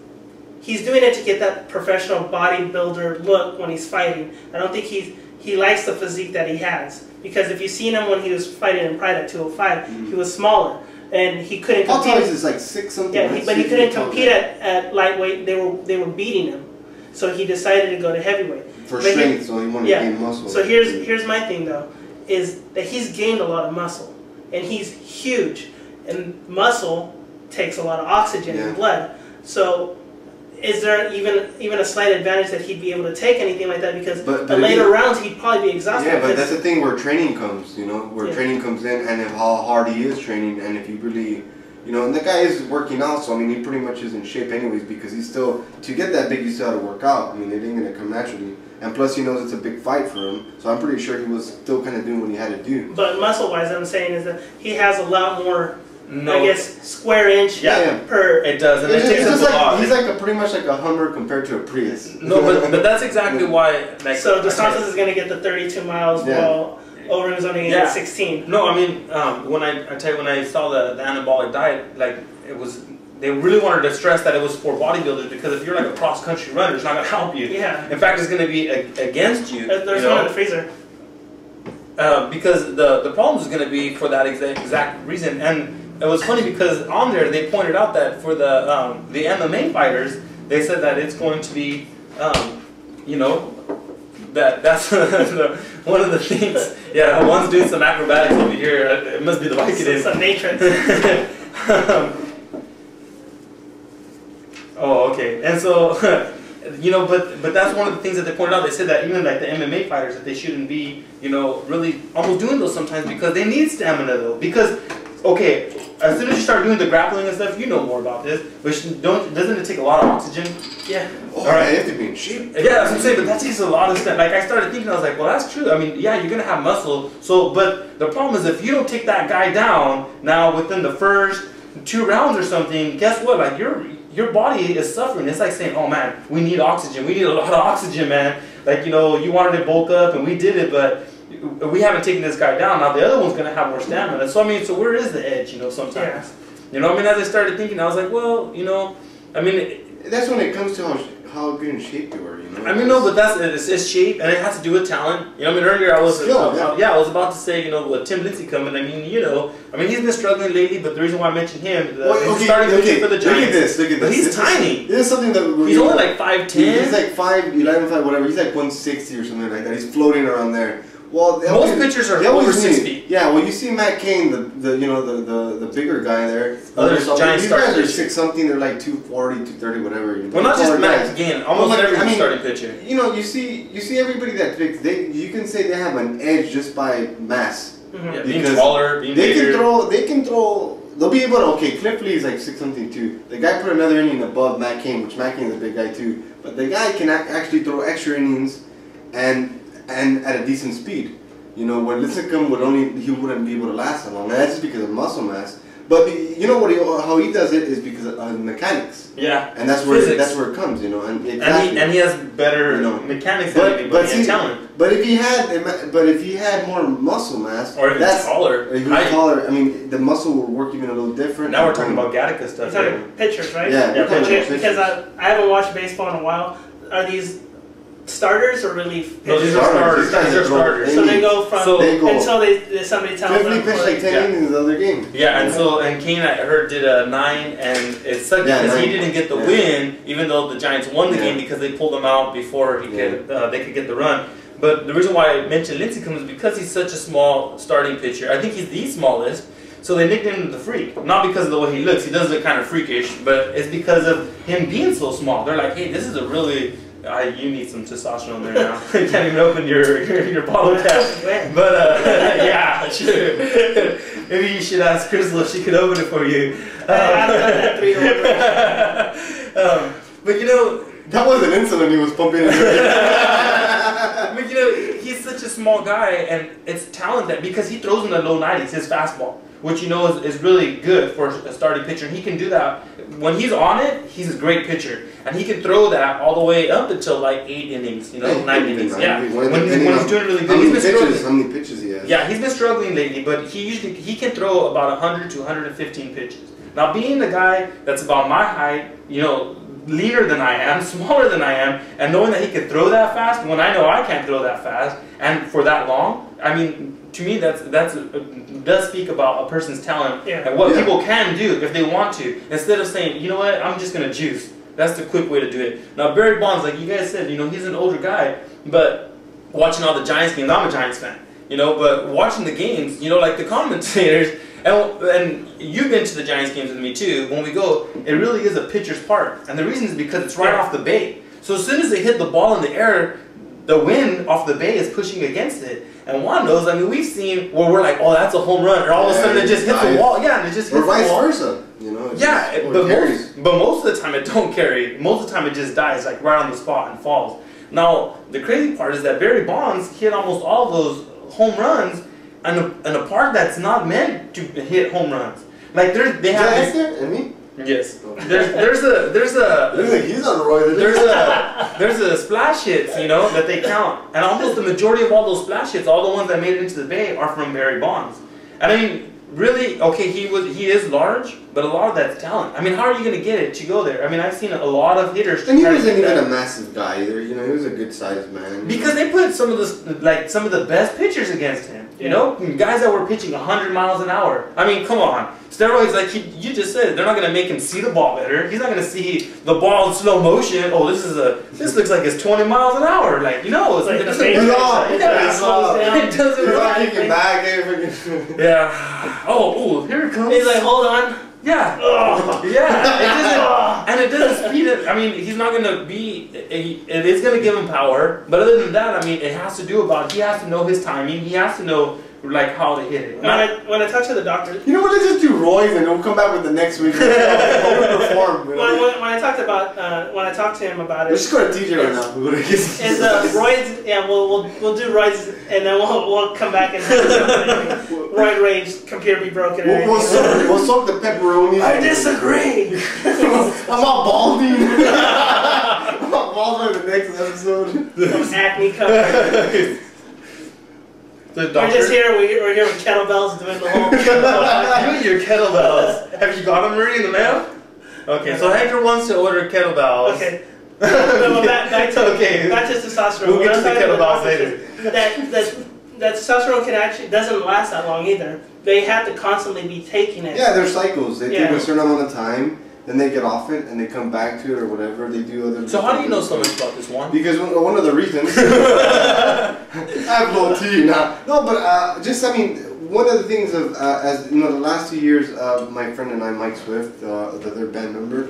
doing it to get that professional bodybuilder look when he's fighting. I don't think he likes the physique that he has, because if you've seen him when he was fighting in Pride at 205, he was smaller and he couldn't compete. Is like 6 something. Yeah, but he couldn't compete at lightweight. They were beating him, so he decided to go to heavyweight. For strength, so he wanted to gain muscle. So here's my thing though, is that he's gained a lot of muscle, and he's huge, and muscle takes a lot of oxygen and blood. So is there even a slight advantage that he'd be able to take anything like that? Because the later rounds he'd probably be exhausted. Yeah, but that's the thing where training comes, where training comes in, and how hard he is training, and if he really, and the guy is working out, so I mean he pretty much is in shape anyways, because he's still, to get that big you still have to work out. I mean it ain't gonna come naturally, and plus he knows it's a big fight for him, so I'm pretty sure he was still kind of doing what he had to do. But muscle wise, I'm saying is that he has a lot more. I guess square inch per. It does, and it's just like he's like pretty much like a Hummer compared to a Prius. No, but that's exactly why. Like, so Dos Santos is going to get the 32 miles while Overeem is only going to get 16. No, I mean when I saw the anabolic diet, like it was. They really wanted to stress that it was for bodybuilders, because if you're like a cross country runner, it's not going to help you. Yeah. In fact, it's going to be against you. There's one in the freezer. Because the problem is going to be for that exact reason. And it was funny because on there they pointed out that for the MMA fighters, they said that it's going to be, that's one of the things. Yeah, Juan's doing some acrobatics over here. It must be the Vicodin. Some matrix. Oh, okay. And so, but that's one of the things that they pointed out. They said that even like the MMA fighters, that they shouldn't be, really almost doing those sometimes, because they need stamina though. Because, okay, as soon as you start doing the grappling and stuff, you know more about this, but doesn't it take a lot of oxygen? Yeah. Oh, right. They have to be in shape. Yeah, that's what I'm saying, but that takes a lot of stuff. Like, I started thinking, I was like, well, that's true. I mean, yeah, you're going to have muscle. So, but the problem is if you don't take that guy down now within the first 2 rounds or something, guess what? Like, your body is suffering. It's like saying, oh man, we need oxygen. We need a lot of oxygen, man. Like, you wanted to bulk up and we did it, but we haven't taken this guy down. Now the other one's going to have more stamina. So, I mean, so where is the edge, sometimes? Yeah. I mean, as I started thinking, I was like, well, I mean. That's when it comes to how good in shape you are, I mean, no, but it's shape, and it has to do with talent. I mean, earlier I was I was about to say, with Tim Lindsay coming. I mean, he's been struggling lately, but the reason why I mentioned him, he's starting pitching for the Giants. Look at this. But he's tiny. This is something that he's only like 5'10". He's like 5'11", 5 whatever. He's like 160 or something like that. He's floating around there. Well, most pitchers are over 6 feet. Yeah, well, you see Matt Cain, the bigger guy there. There's Giants these guys are 6 something. They're like 240, 230, whatever. Well, not just Matt Cain. Almost every starting pitcher. You see everybody that picks. You can say they have an edge just by mass. Mm-hmm. Yeah, being taller, being bigger. They can throw. They'll be able to. Okay, Cliff Lee is like 6 something too. The guy put another inning above Matt Cain, which Matt Cain is a big guy too. But the guy can actually throw extra innings, and at a decent speed. When Lincecum he wouldn't be able to last that long. And that's just because of muscle mass. But how he does it is because of mechanics. Yeah. And that's where it comes. And he has better mechanics than anybody and talent. But if he had more muscle mass, or if he's taller, or if he was taller, I mean, the muscle would work even a little different. Now we're talking about Gattaca stuff. You're talking pitchers, right? Yeah, pitchers. Because I haven't watched baseball in a while. Are these starters or relief pitchers? No, these are starters. These are starters. So they go from until somebody tells them. Cliff Lee pitched like 10 innings the other game. Yeah, and Kane, I heard, did a 9, and it sucked because he didn't get the win, even though the Giants won the game because they pulled him out before they could get the run. But the reason why I mentioned Lincecum is because he's such a small starting pitcher. I think he's the smallest, so they nicknamed him the Freak. Not because of the way he looks. He does look kind of freakish, but it's because of him being so small. They're like, hey, this is a really... you need some testosterone there now. You can't even open your bottle cap. But yeah, sure. Maybe you should ask Crystal if she could open it for you. But you know, that wasn't insulin he was pumping in there. But you know, he's such a small guy, and it's talent that because he throws in the low 90s, his fastball, which you know is really good for a starting pitcher. And he can do that. When he's on it, he's a great pitcher. And he can throw that all the way up until like 8 innings, you know, 9 innings. Yeah, when he's doing really good. How many pitches he has? Yeah, he's been struggling lately, but he can throw about 100 to 115 pitches. Now, being a guy that's about my height, you know, leaner than I am, smaller than I am, and knowing that he can throw that fast when I know I can't throw that fast and for that long, I mean, to me does speak about a person's talent and what people can do if they want to, instead of saying, you know what, I'm just going to juice. That's the quick way to do it. Now, Barry Bonds, like you guys said, you know, he's an older guy, but watching all the Giants games, I'm a Giants fan, you know, but watching the games, you know, like the commentators, and you've been to the Giants games with me too, when we go, it really is a pitcher's park. And the reason is because it's right off the bay. So as soon as they hit the ball in the air, the wind off the bay is pushing against it. And Juan knows, I mean, we've seen where we're like, oh, that's a home run, or all of a sudden it just hits the wall. Yeah, and it just hits the wall. Or vice versa. You know, but most of the time it don't carry. Most of the time it just dies, like right on the spot and falls. Now, the crazy part is that Barry Bonds hit almost all of those home runs in a park that's not meant to hit home runs. Like they have this, and me? Yes. There's a he's on the road. There's a splash hits, you know, that they count. And almost the majority of all those splash hits, all the ones that made it into the bay, are from Barry Bonds. And I mean, really, okay, he is large, but a lot of that's talent. I mean, how are you going to get it to go there? I mean, I've seen a lot of hitters. And he wasn't even a massive guy either. You know, he was a good sized man. Because they put some of the best pitchers against him. You know, guys that were pitching 100 miles an hour. I mean, come on. Steroids, like you just said, they're not going to make him see the ball better. He's not going to see the ball in slow motion. Oh, this looks like it's 20 miles an hour. Like, you know, it's like it doesn't Yeah. Oh, here it comes. He's like, hold on. Yeah. Yeah. It doesn't speed it. I mean, he's not going to be. It is going to give him power, but other than that, I mean, it has to do about. He has to know his timing. He has to know like how to hit it. When I talk to the doctor, you know what? Let's just do Roy's and we'll come back with the next week. Perform. When I talked to him about it, let's just go to TJ right now. Is Roy's? Yeah, we'll do Roy's, and then we'll come back and have Roy rage, computer be broken. We'll soak the pepperoni. I disagree. I'm all balding. I'm all balding in the next episode. Acne cover. We're just here. We're here with kettlebells doing the whole. You and your kettlebells. Have you got them already in the mail? Okay, so Hector wants to order kettlebells. Okay. Back to testosterone. We'll get to the kettlebells later. That testosterone doesn't last that long either. They have to constantly be taking it. Yeah, there's cycles. They take a certain amount of time. Then they get off it and they come back to it or whatever. They do other. So how do you know so much about this one? Because one of the reasons I have low T now. No, but just I mean, one of the things of as you know, the last 2 years, my friend and I, Mike Swift, the other band member.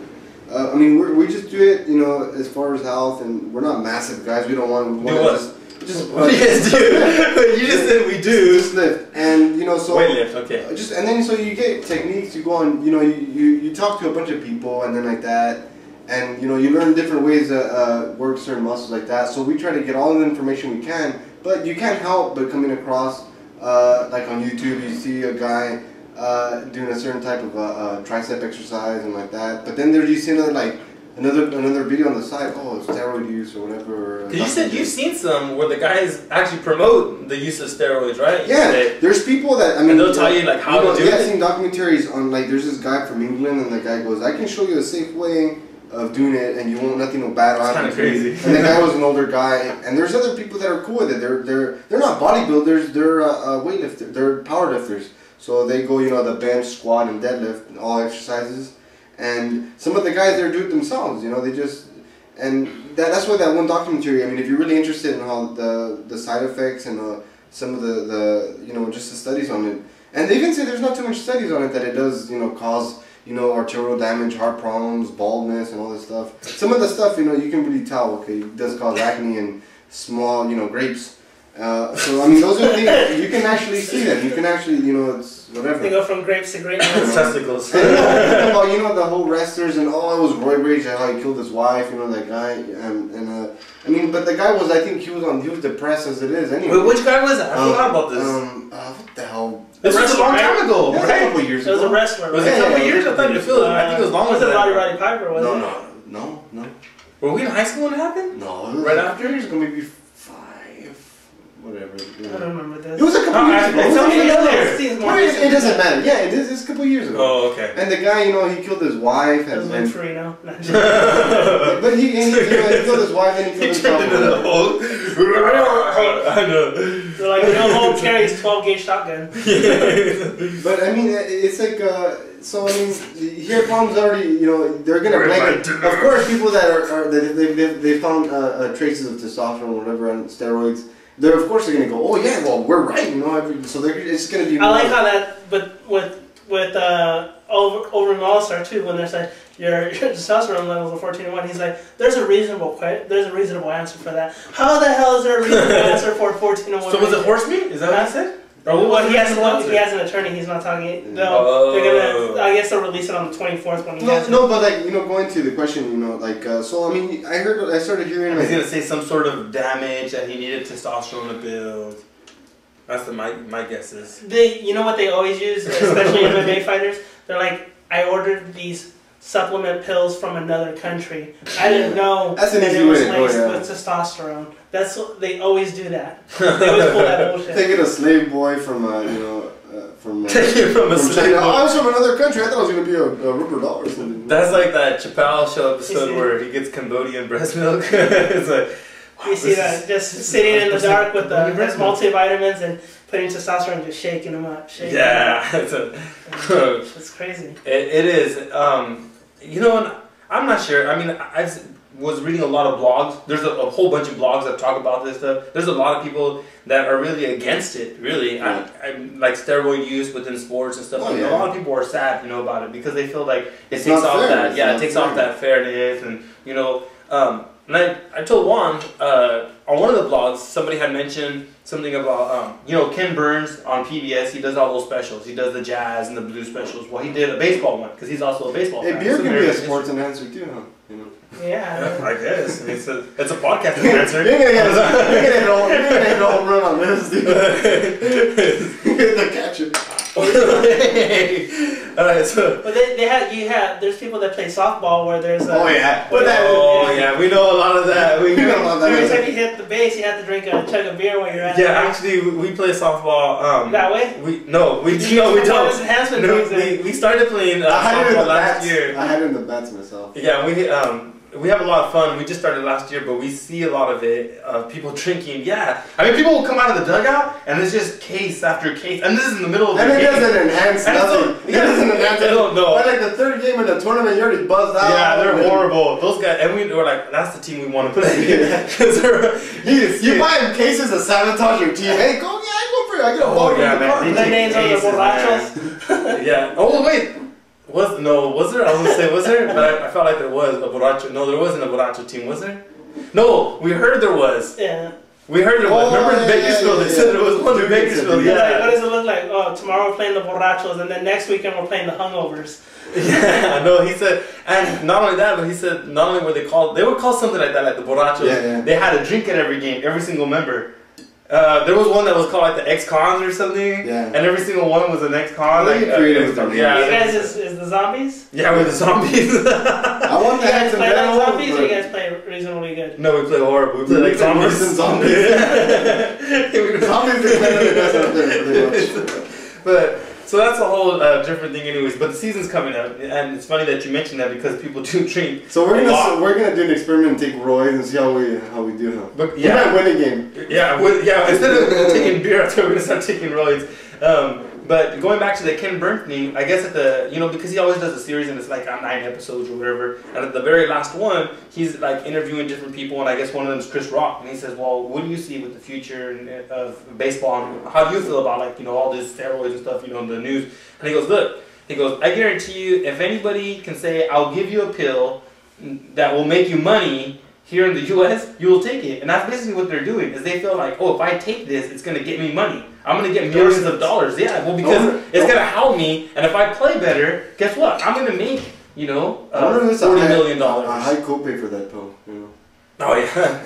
I mean, we just do it, you know, as far as health, and we're not massive guys. We don't want to just what do you guys do? You just said we do. Just lift, and you know, so weightlift, okay. And then so you get techniques. You go on, you know, you talk to a bunch of people, and then like that, and you know, you learn different ways to work certain muscles like that. So we try to get all the information we can, but you can't help but coming across, like on YouTube, you see a guy doing a certain type of tricep exercise and like that. But then you see another video on the side, steroid use or whatever. Because you said you've seen some where the guys actually promote the use of steroids, right? Yeah, there's people that, I mean... And they'll tell you like how to do it. Yeah, I've seen documentaries on, like, there's this guy from England and the guy goes, I can show you a safe way of doing it and nothing will bad happen. It's kind of crazy. And the guy was an older guy, and there's other people that are cool with it. They're not bodybuilders, they're weightlifters, they're powerlifters. So they go, you know, the bench, squat, and deadlift, all exercises. And some of the guys there do it themselves, you know, they just, And that's why that one documentary. I mean, if you're really interested in how the side effects and some of the just the studies on it, and they even say there's not too much studies on it that it does cause arterial damage, heart problems, baldness, and all this stuff. Some of the stuff you can really tell. Okay, it does cause acne and small grapes. So I mean, those are things you can actually see them. You can actually it's whatever. They go from grapes to grapes. Testicles. About the whole wrestlers and it was roid rage and how he killed his wife. That guy I mean, but the guy was he was depressed as it is anyway. Wait, which guy was that? I forgot about this. What the hell? This was a long time ago. Right? A couple years ago. It was a wrestler. Was it a couple years? I thought I think it was longer than that. Roddy Piper, wasn't it? No. Were we in high school when it happened? No. Right after? It was going to be 5. Whatever. I don't remember this. It was a couple years ago. It doesn't matter. Yeah, it is. It's a couple years ago. Oh, okay. And the guy, he killed his wife. It was Lynn Farino. But he killed his wife and he killed himself. I know. They're like, no home carries 12-gauge shotgun. But I mean, it's like, so I mean, here Palm's already, they're gonna blame it. Of course, people that are they found traces of testosterone or whatever on steroids. They're of course they're gonna go, oh yeah, well we're right, so it's gonna be. I like how that, but with over Mollistar too, when they're saying your testosterone levels are 14 to 1, he's like, there's a reasonable answer for that. How the hell is there a reasonable answer for 14 to 1? So was it horse meat? Is that what I said? Well, he has an attorney. He's not talking. No, they're gonna. I guess they'll release it on the 24th when he has. No, but going to the question, so I mean, I started hearing. He's gonna say some sort of damage that he needed testosterone to build. That's my guess is. You know what they always use, especially MMA fighters. They're like, I ordered these supplement pills from another country. I didn't know that it was laced with testosterone. That's they always do that. They always pull that bullshit. Taking a slave boy from from China. I was from another country. I thought I was going to be a rubber doll or something. That's like that Chappelle show episode where he gets Cambodian breast milk. It's like you see that just sitting in the dark with the multivitamins and putting testosterone and just shaking them up. It's crazy. It is. I'm not sure. I mean, I was reading a lot of blogs. There's a whole bunch of blogs that talk about this stuff. There's a lot of people that are really against it, really. I like steroid use within sports and stuff. A lot of people are sad, about it because they feel like it takes off that, it takes off that fairness, and and I told Juan on one of the blogs, somebody had mentioned something about Ken Burns on PBS. He does all those specials. He does the jazz and the blues specials. Well, he did a baseball one because he's also a baseball fan. Beer can be a sports enhancer too, huh? Yeah, I guess it's a podcast enhancer. You're gonna hit a home run on this, dude. The catcher. Alright, so. But there's people that play softball where there's a. We know a lot of that. We know a lot of that. Every time you hit the base, you have to drink a chug of beer while you're at it. Yeah, actually, we play softball. That way? We don't. We started playing softball last year. I had it in the bats myself. Yeah, we have a lot of fun. We just started last year, but we see a lot of it, people drinking. Yeah. I mean, people will come out of the dugout, and it's just case after case. And this is in the middle of the game. And it doesn't enhance nothing. It doesn't enhance I don't know. By like the third game in the tournament, you already buzzed out. Yeah, they're horrible. Those guys, and we were like, that's the team we want to play. You buy them cases to sabotage your team. Hey, go for it. I get a ball. Man. Their names are the borrachos. Yeah. Oh, wait. Was there? I was gonna say, was there? But I felt like there was a borracho. No, there wasn't a borracho team, was there? No, we heard there was. Yeah. We heard there was. Remember in Bakersfield? They said there was one in Bakersfield. Yeah. Like, what does it look like? Oh, tomorrow we're playing the borrachos, and then next weekend we're playing the hungovers. Yeah, no, he said, and not only that, but he said not only were they were called something like that, like the borrachos. Yeah. They had a drink at every game, every single member. There was one that was called like the ex-cons or something, and every single one was an ex-con. You guys is the zombies? Yeah, we're the zombies. I want you guys play like zombies, or you guys play reasonably good? No, we play horrible. We play like zombies. Worse than zombies. Zombies are better than us out there, pretty much. But so that's a whole different thing, anyways. But the season's coming up, and it's funny that you mentioned that because people do drink. So we're gonna do an experiment and take roids and see how we do. Huh? But we might win a game. Yeah. Instead of taking beer, after we're gonna start taking roids. But going back to the Ken Burns thing, I guess at the, because he always does a series and it's like on 9 episodes or whatever. And at the very last one, he's like interviewing different people, and I guess one of them is Chris Rock. And he says, well, what do you see with the future of baseball? And how do you feel about like, all this steroids and stuff, in the news? And he goes, look, I guarantee you, if anybody can say, I'll give you a pill that will make you money here in the U.S., you will take it. And that's basically what they're doing, is they feel like, oh, if I take this, it's going to get me money. I'm going to get millions of dollars. Yeah, well, because it's going to help me, and if I play better, guess what? I'm going to make, $40 million. A high copay for that pill, Oh, yeah.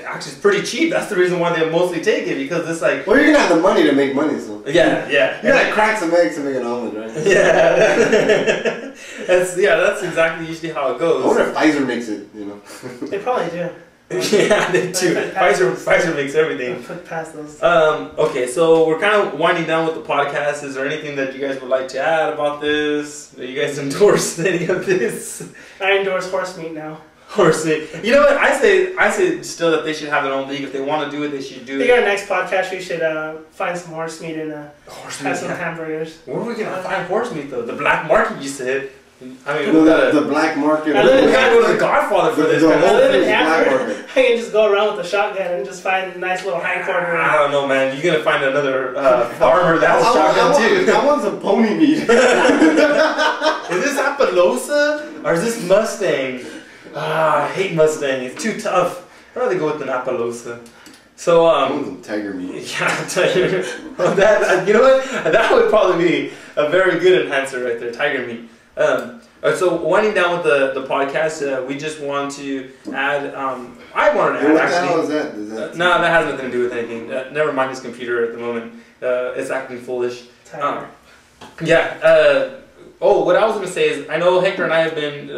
Actually, it's pretty cheap. That's the reason why they mostly take it, because it's like... Well, you're going to have the money to make money, so... Yeah. You're going to crack some eggs to make an omelet, right? Yeah. That's exactly usually how it goes. I wonder if Pfizer makes it, They probably do. Yeah, they do. Pfizer makes everything. Put past those. Okay, so we're kind of winding down with the podcast. Is there anything that you guys would like to add about this? Do you guys endorse any of this? I endorse horse meat now. Horse meat. You know what? I say still that they should have their own league. If they want to do it, they should do it. I think our next podcast we should find some horse meat and have some hamburgers. Where are we gonna find horse meat though? The black market, you said. I mean, the black market. We gotta go to the Godfather for this. I live in Hanford. I can just go around with a shotgun and just find a nice little hindquarter. I don't know, man. You're gonna find another farmer that has a shotgun too. I want some pony meat. Is this Appaloosa or is this Mustang? I hate Mustang. It's too tough. I'd rather go with an Appaloosa. So tiger meat. Yeah, tiger. Well, you know what? That would probably be a very good enhancer right there. Tiger meat. So winding down with the podcast, we just want to add. I wanted to add actually. What the hell is that? No, that has nothing to do with anything. Never mind his computer at the moment. It's acting foolish. Yeah. What I was going to say is, I know Hector and I have been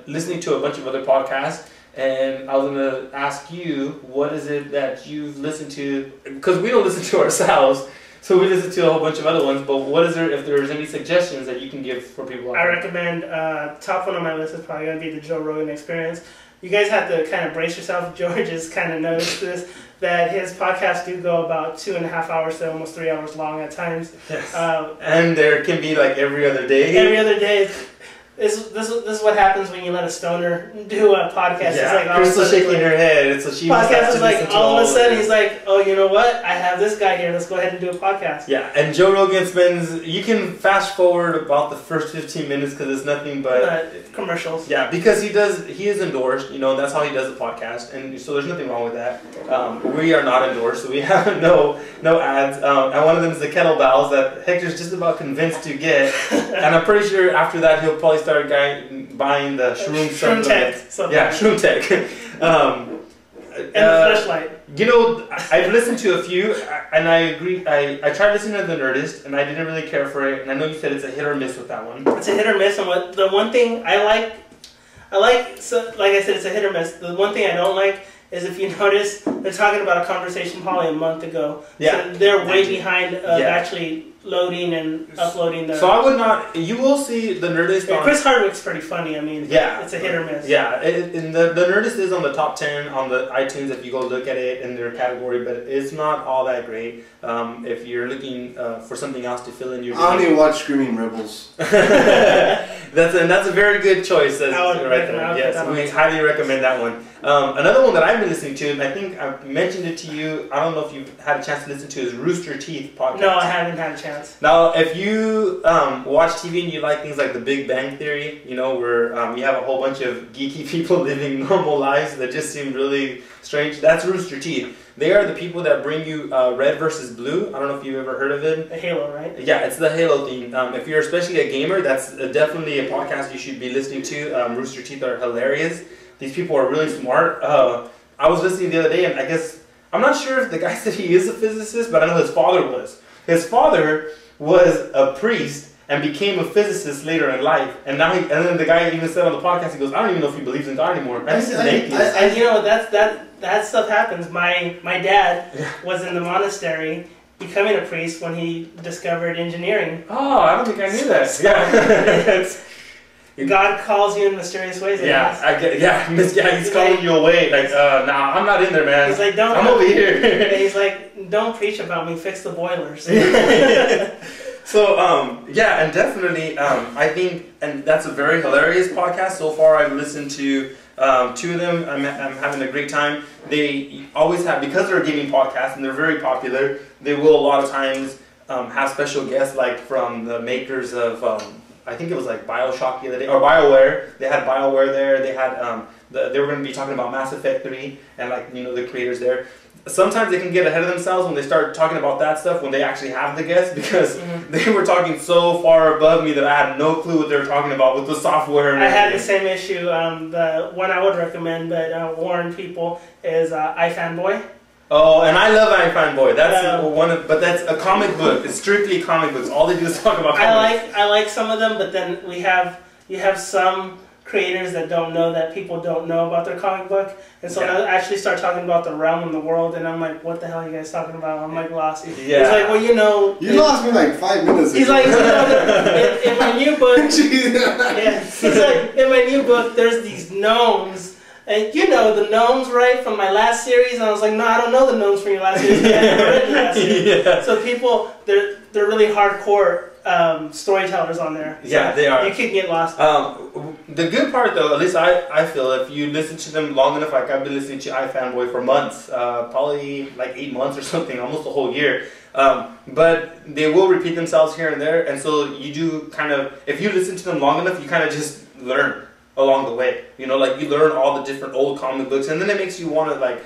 listening to a bunch of other podcasts, and I was going to ask you, what is it that you've listened to? Because we don't listen to ourselves. So we listen to a whole bunch of other ones, but what is there, if there's any suggestions that you can give for people? I recommend, top one on my list is probably going to be the Joe Rogan Experience. You guys have to kind of brace yourself. George has kind of noticed this, that his podcasts do go about 2.5 hours to almost 3 hours long at times. Yes. And there can be like every other day. Every other day. This is what happens when you let a stoner do a podcast. Yeah, it's like Crystal shaking her head. It's a she podcast is like all of a sudden he's like, oh, you know what? I have this guy here. Let's go ahead and do a podcast. Yeah, and Joe Rogan spends. You can fast forward about the first 15 minutes because it's nothing but commercials. Yeah, because he is endorsed. That's how he does the podcast, and so there's nothing wrong with that. We are not endorsed, so we have no ads. And one of them is the kettlebells that Hector's just about convinced to get, and I'm pretty sure after that he'll probably start buying the Shroom Tech. Yeah, Shroom Tech. And the flashlight. I've listened to a few, and I agree. I tried listening to The Nerdist, and I didn't really care for it. And I know you said it's a hit or miss with that one. It's a hit or miss, and the one thing I like. So, like I said, it's a hit or miss. The one thing I don't like is, if you notice, they're talking about a conversation probably a month ago. Yeah. So they're way behind actually loading and uploading the... So I would not... You will see The Nerdist on... Chris Hardwick's pretty funny. I mean, yeah, it's a hit or miss. Yeah, and the Nerdist is on the top 10 on the iTunes if you go look at it in their category, but it's not all that great. If you're looking for something else to fill in your... I don't even watch Screaming Rebels. That's a very good choice. Yes, we highly recommend that one. Another one that I've been listening to, and I think I mentioned it to you, I don't know if you've had a chance to listen to, is Rooster Teeth podcast. No, I haven't had a chance. Now, if you watch TV and you like things like The Big Bang Theory, where you have a whole bunch of geeky people living normal lives that just seem really strange, that's Rooster Teeth. They are the people that bring you Red versus Blue. I don't know if you've ever heard of it. The Halo, right? Yeah, it's the Halo theme. If you're especially a gamer, that's definitely a podcast you should be listening to. Rooster Teeth are hilarious. These people are really smart. I was listening the other day, and I guess, I'm not sure if the guy said he is a physicist, but I know his father was. His father was a priest and became a physicist later in life, and then the guy even said on the podcast, he goes, I don't even know if he believes in God anymore. And that stuff happens. My dad was in the monastery becoming a priest when he discovered engineering. Oh, I don't think I knew that. Yeah. God calls you in mysterious ways. He's calling you away. Like, nah, I'm not in there, man. He's like, don't. I'm over here. He's like, don't preach about me. Fix the boilers. So, and definitely, I think, and that's a very hilarious podcast. So far, I've listened to 2 of them. I'm having a great time. They always have, because they're a gaming podcast and they're very popular, they will a lot of times have special guests, like from the makers of, I think it was like BioShock the other day, or BioWare. They had BioWare there. They had, they were going to be talking about Mass Effect 3 and like, the creators there. Sometimes they can get ahead of themselves when they start talking about that stuff when they actually have the guests, because they were talking so far above me that I had no clue what they were talking about with the software. And I had the same issue. The one I would recommend, but warn people, is iFanboy. Oh, and I love iFanboy. That's but that's a comic book. It's strictly comic books. All they do is talk about comics. I like some of them, but then you have some creators that don't know that people don't know about their comic book, and so I actually start talking about the realm and the world, and I'm like, what the hell are you guys talking about? I'm like lost. He's like, well, you lost me like 5 minutes. He's like, in my new book, he's like, in my new book, there's these gnomes. And the gnomes, right, from my last series, and I was like, no, I don't know the gnomes from your last series. I never read the last series. So people, they're really hardcore storytellers on there. So they are. You can get lost. The good part, though, at least I feel, if you listen to them long enough, like I've been listening to iFanboy for months, probably like 8 months or something, almost a whole year. But they will repeat themselves here and there, and so you do kind of, if you listen to them long enough, you kind of just learn along the way, like you learn all the different old comic books, and then it makes you want to, like,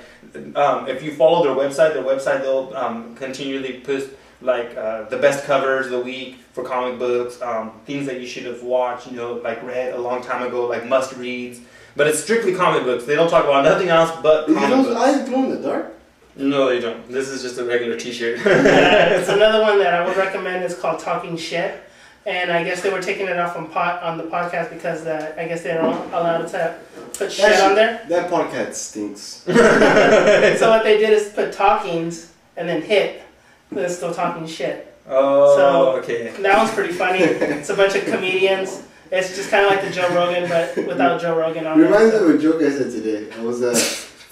if you follow their website they'll continually post like the best covers of the week for comic books, things that you should have watched, like read a long time ago, like must reads. But it's strictly comic books. They don't talk about nothing else but comic books. Eyes glow in the dark? No, they don't. This is just a regular T-shirt. It's another one that I would recommend. It's called Talking Shit. And I guess they were taking it off on the podcast because I guess they're not allowed to put shit on there. That podcast stinks. So what they did is put talkings and then hit. They're still talking shit. Oh, so okay. That one's pretty funny. It's a bunch of comedians. It's just kind of like the Joe Rogan, but without Joe Rogan on it. Reminds me of a joke I said today. I was at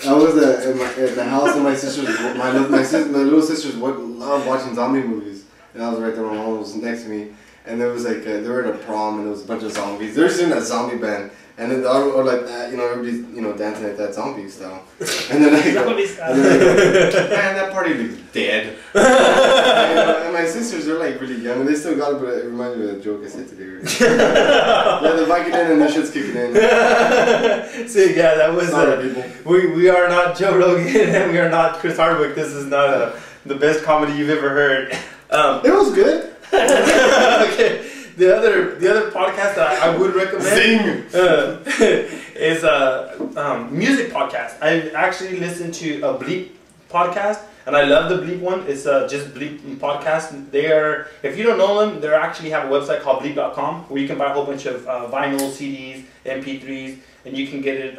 the house of my sisters. My little sisters love watching zombie movies, and I was right there. My mom was next to me. And there was like, they were at a prom, and there was a bunch of zombies. They were singing that zombie band. And then everybody's, dancing like that zombie style. And then I go, man, that party looks dead. And my sisters, they're like really young, and they still got it, but it reminded me of the joke I said today. The Vicodin and the shit's kicking in. See, that was, we are not Joe Rogan, and we are not Chris Hardwick. This is not the best comedy you've ever heard. It was good. Okay, the other podcast that I would recommend is a music podcast. I actually listened to a Bleep podcast, and I love the Bleep one. It's just Bleep podcast. They are, if you don't know them, they actually have a website called bleep.com where you can buy a whole bunch of vinyl, CDs, MP3s, and you can get it.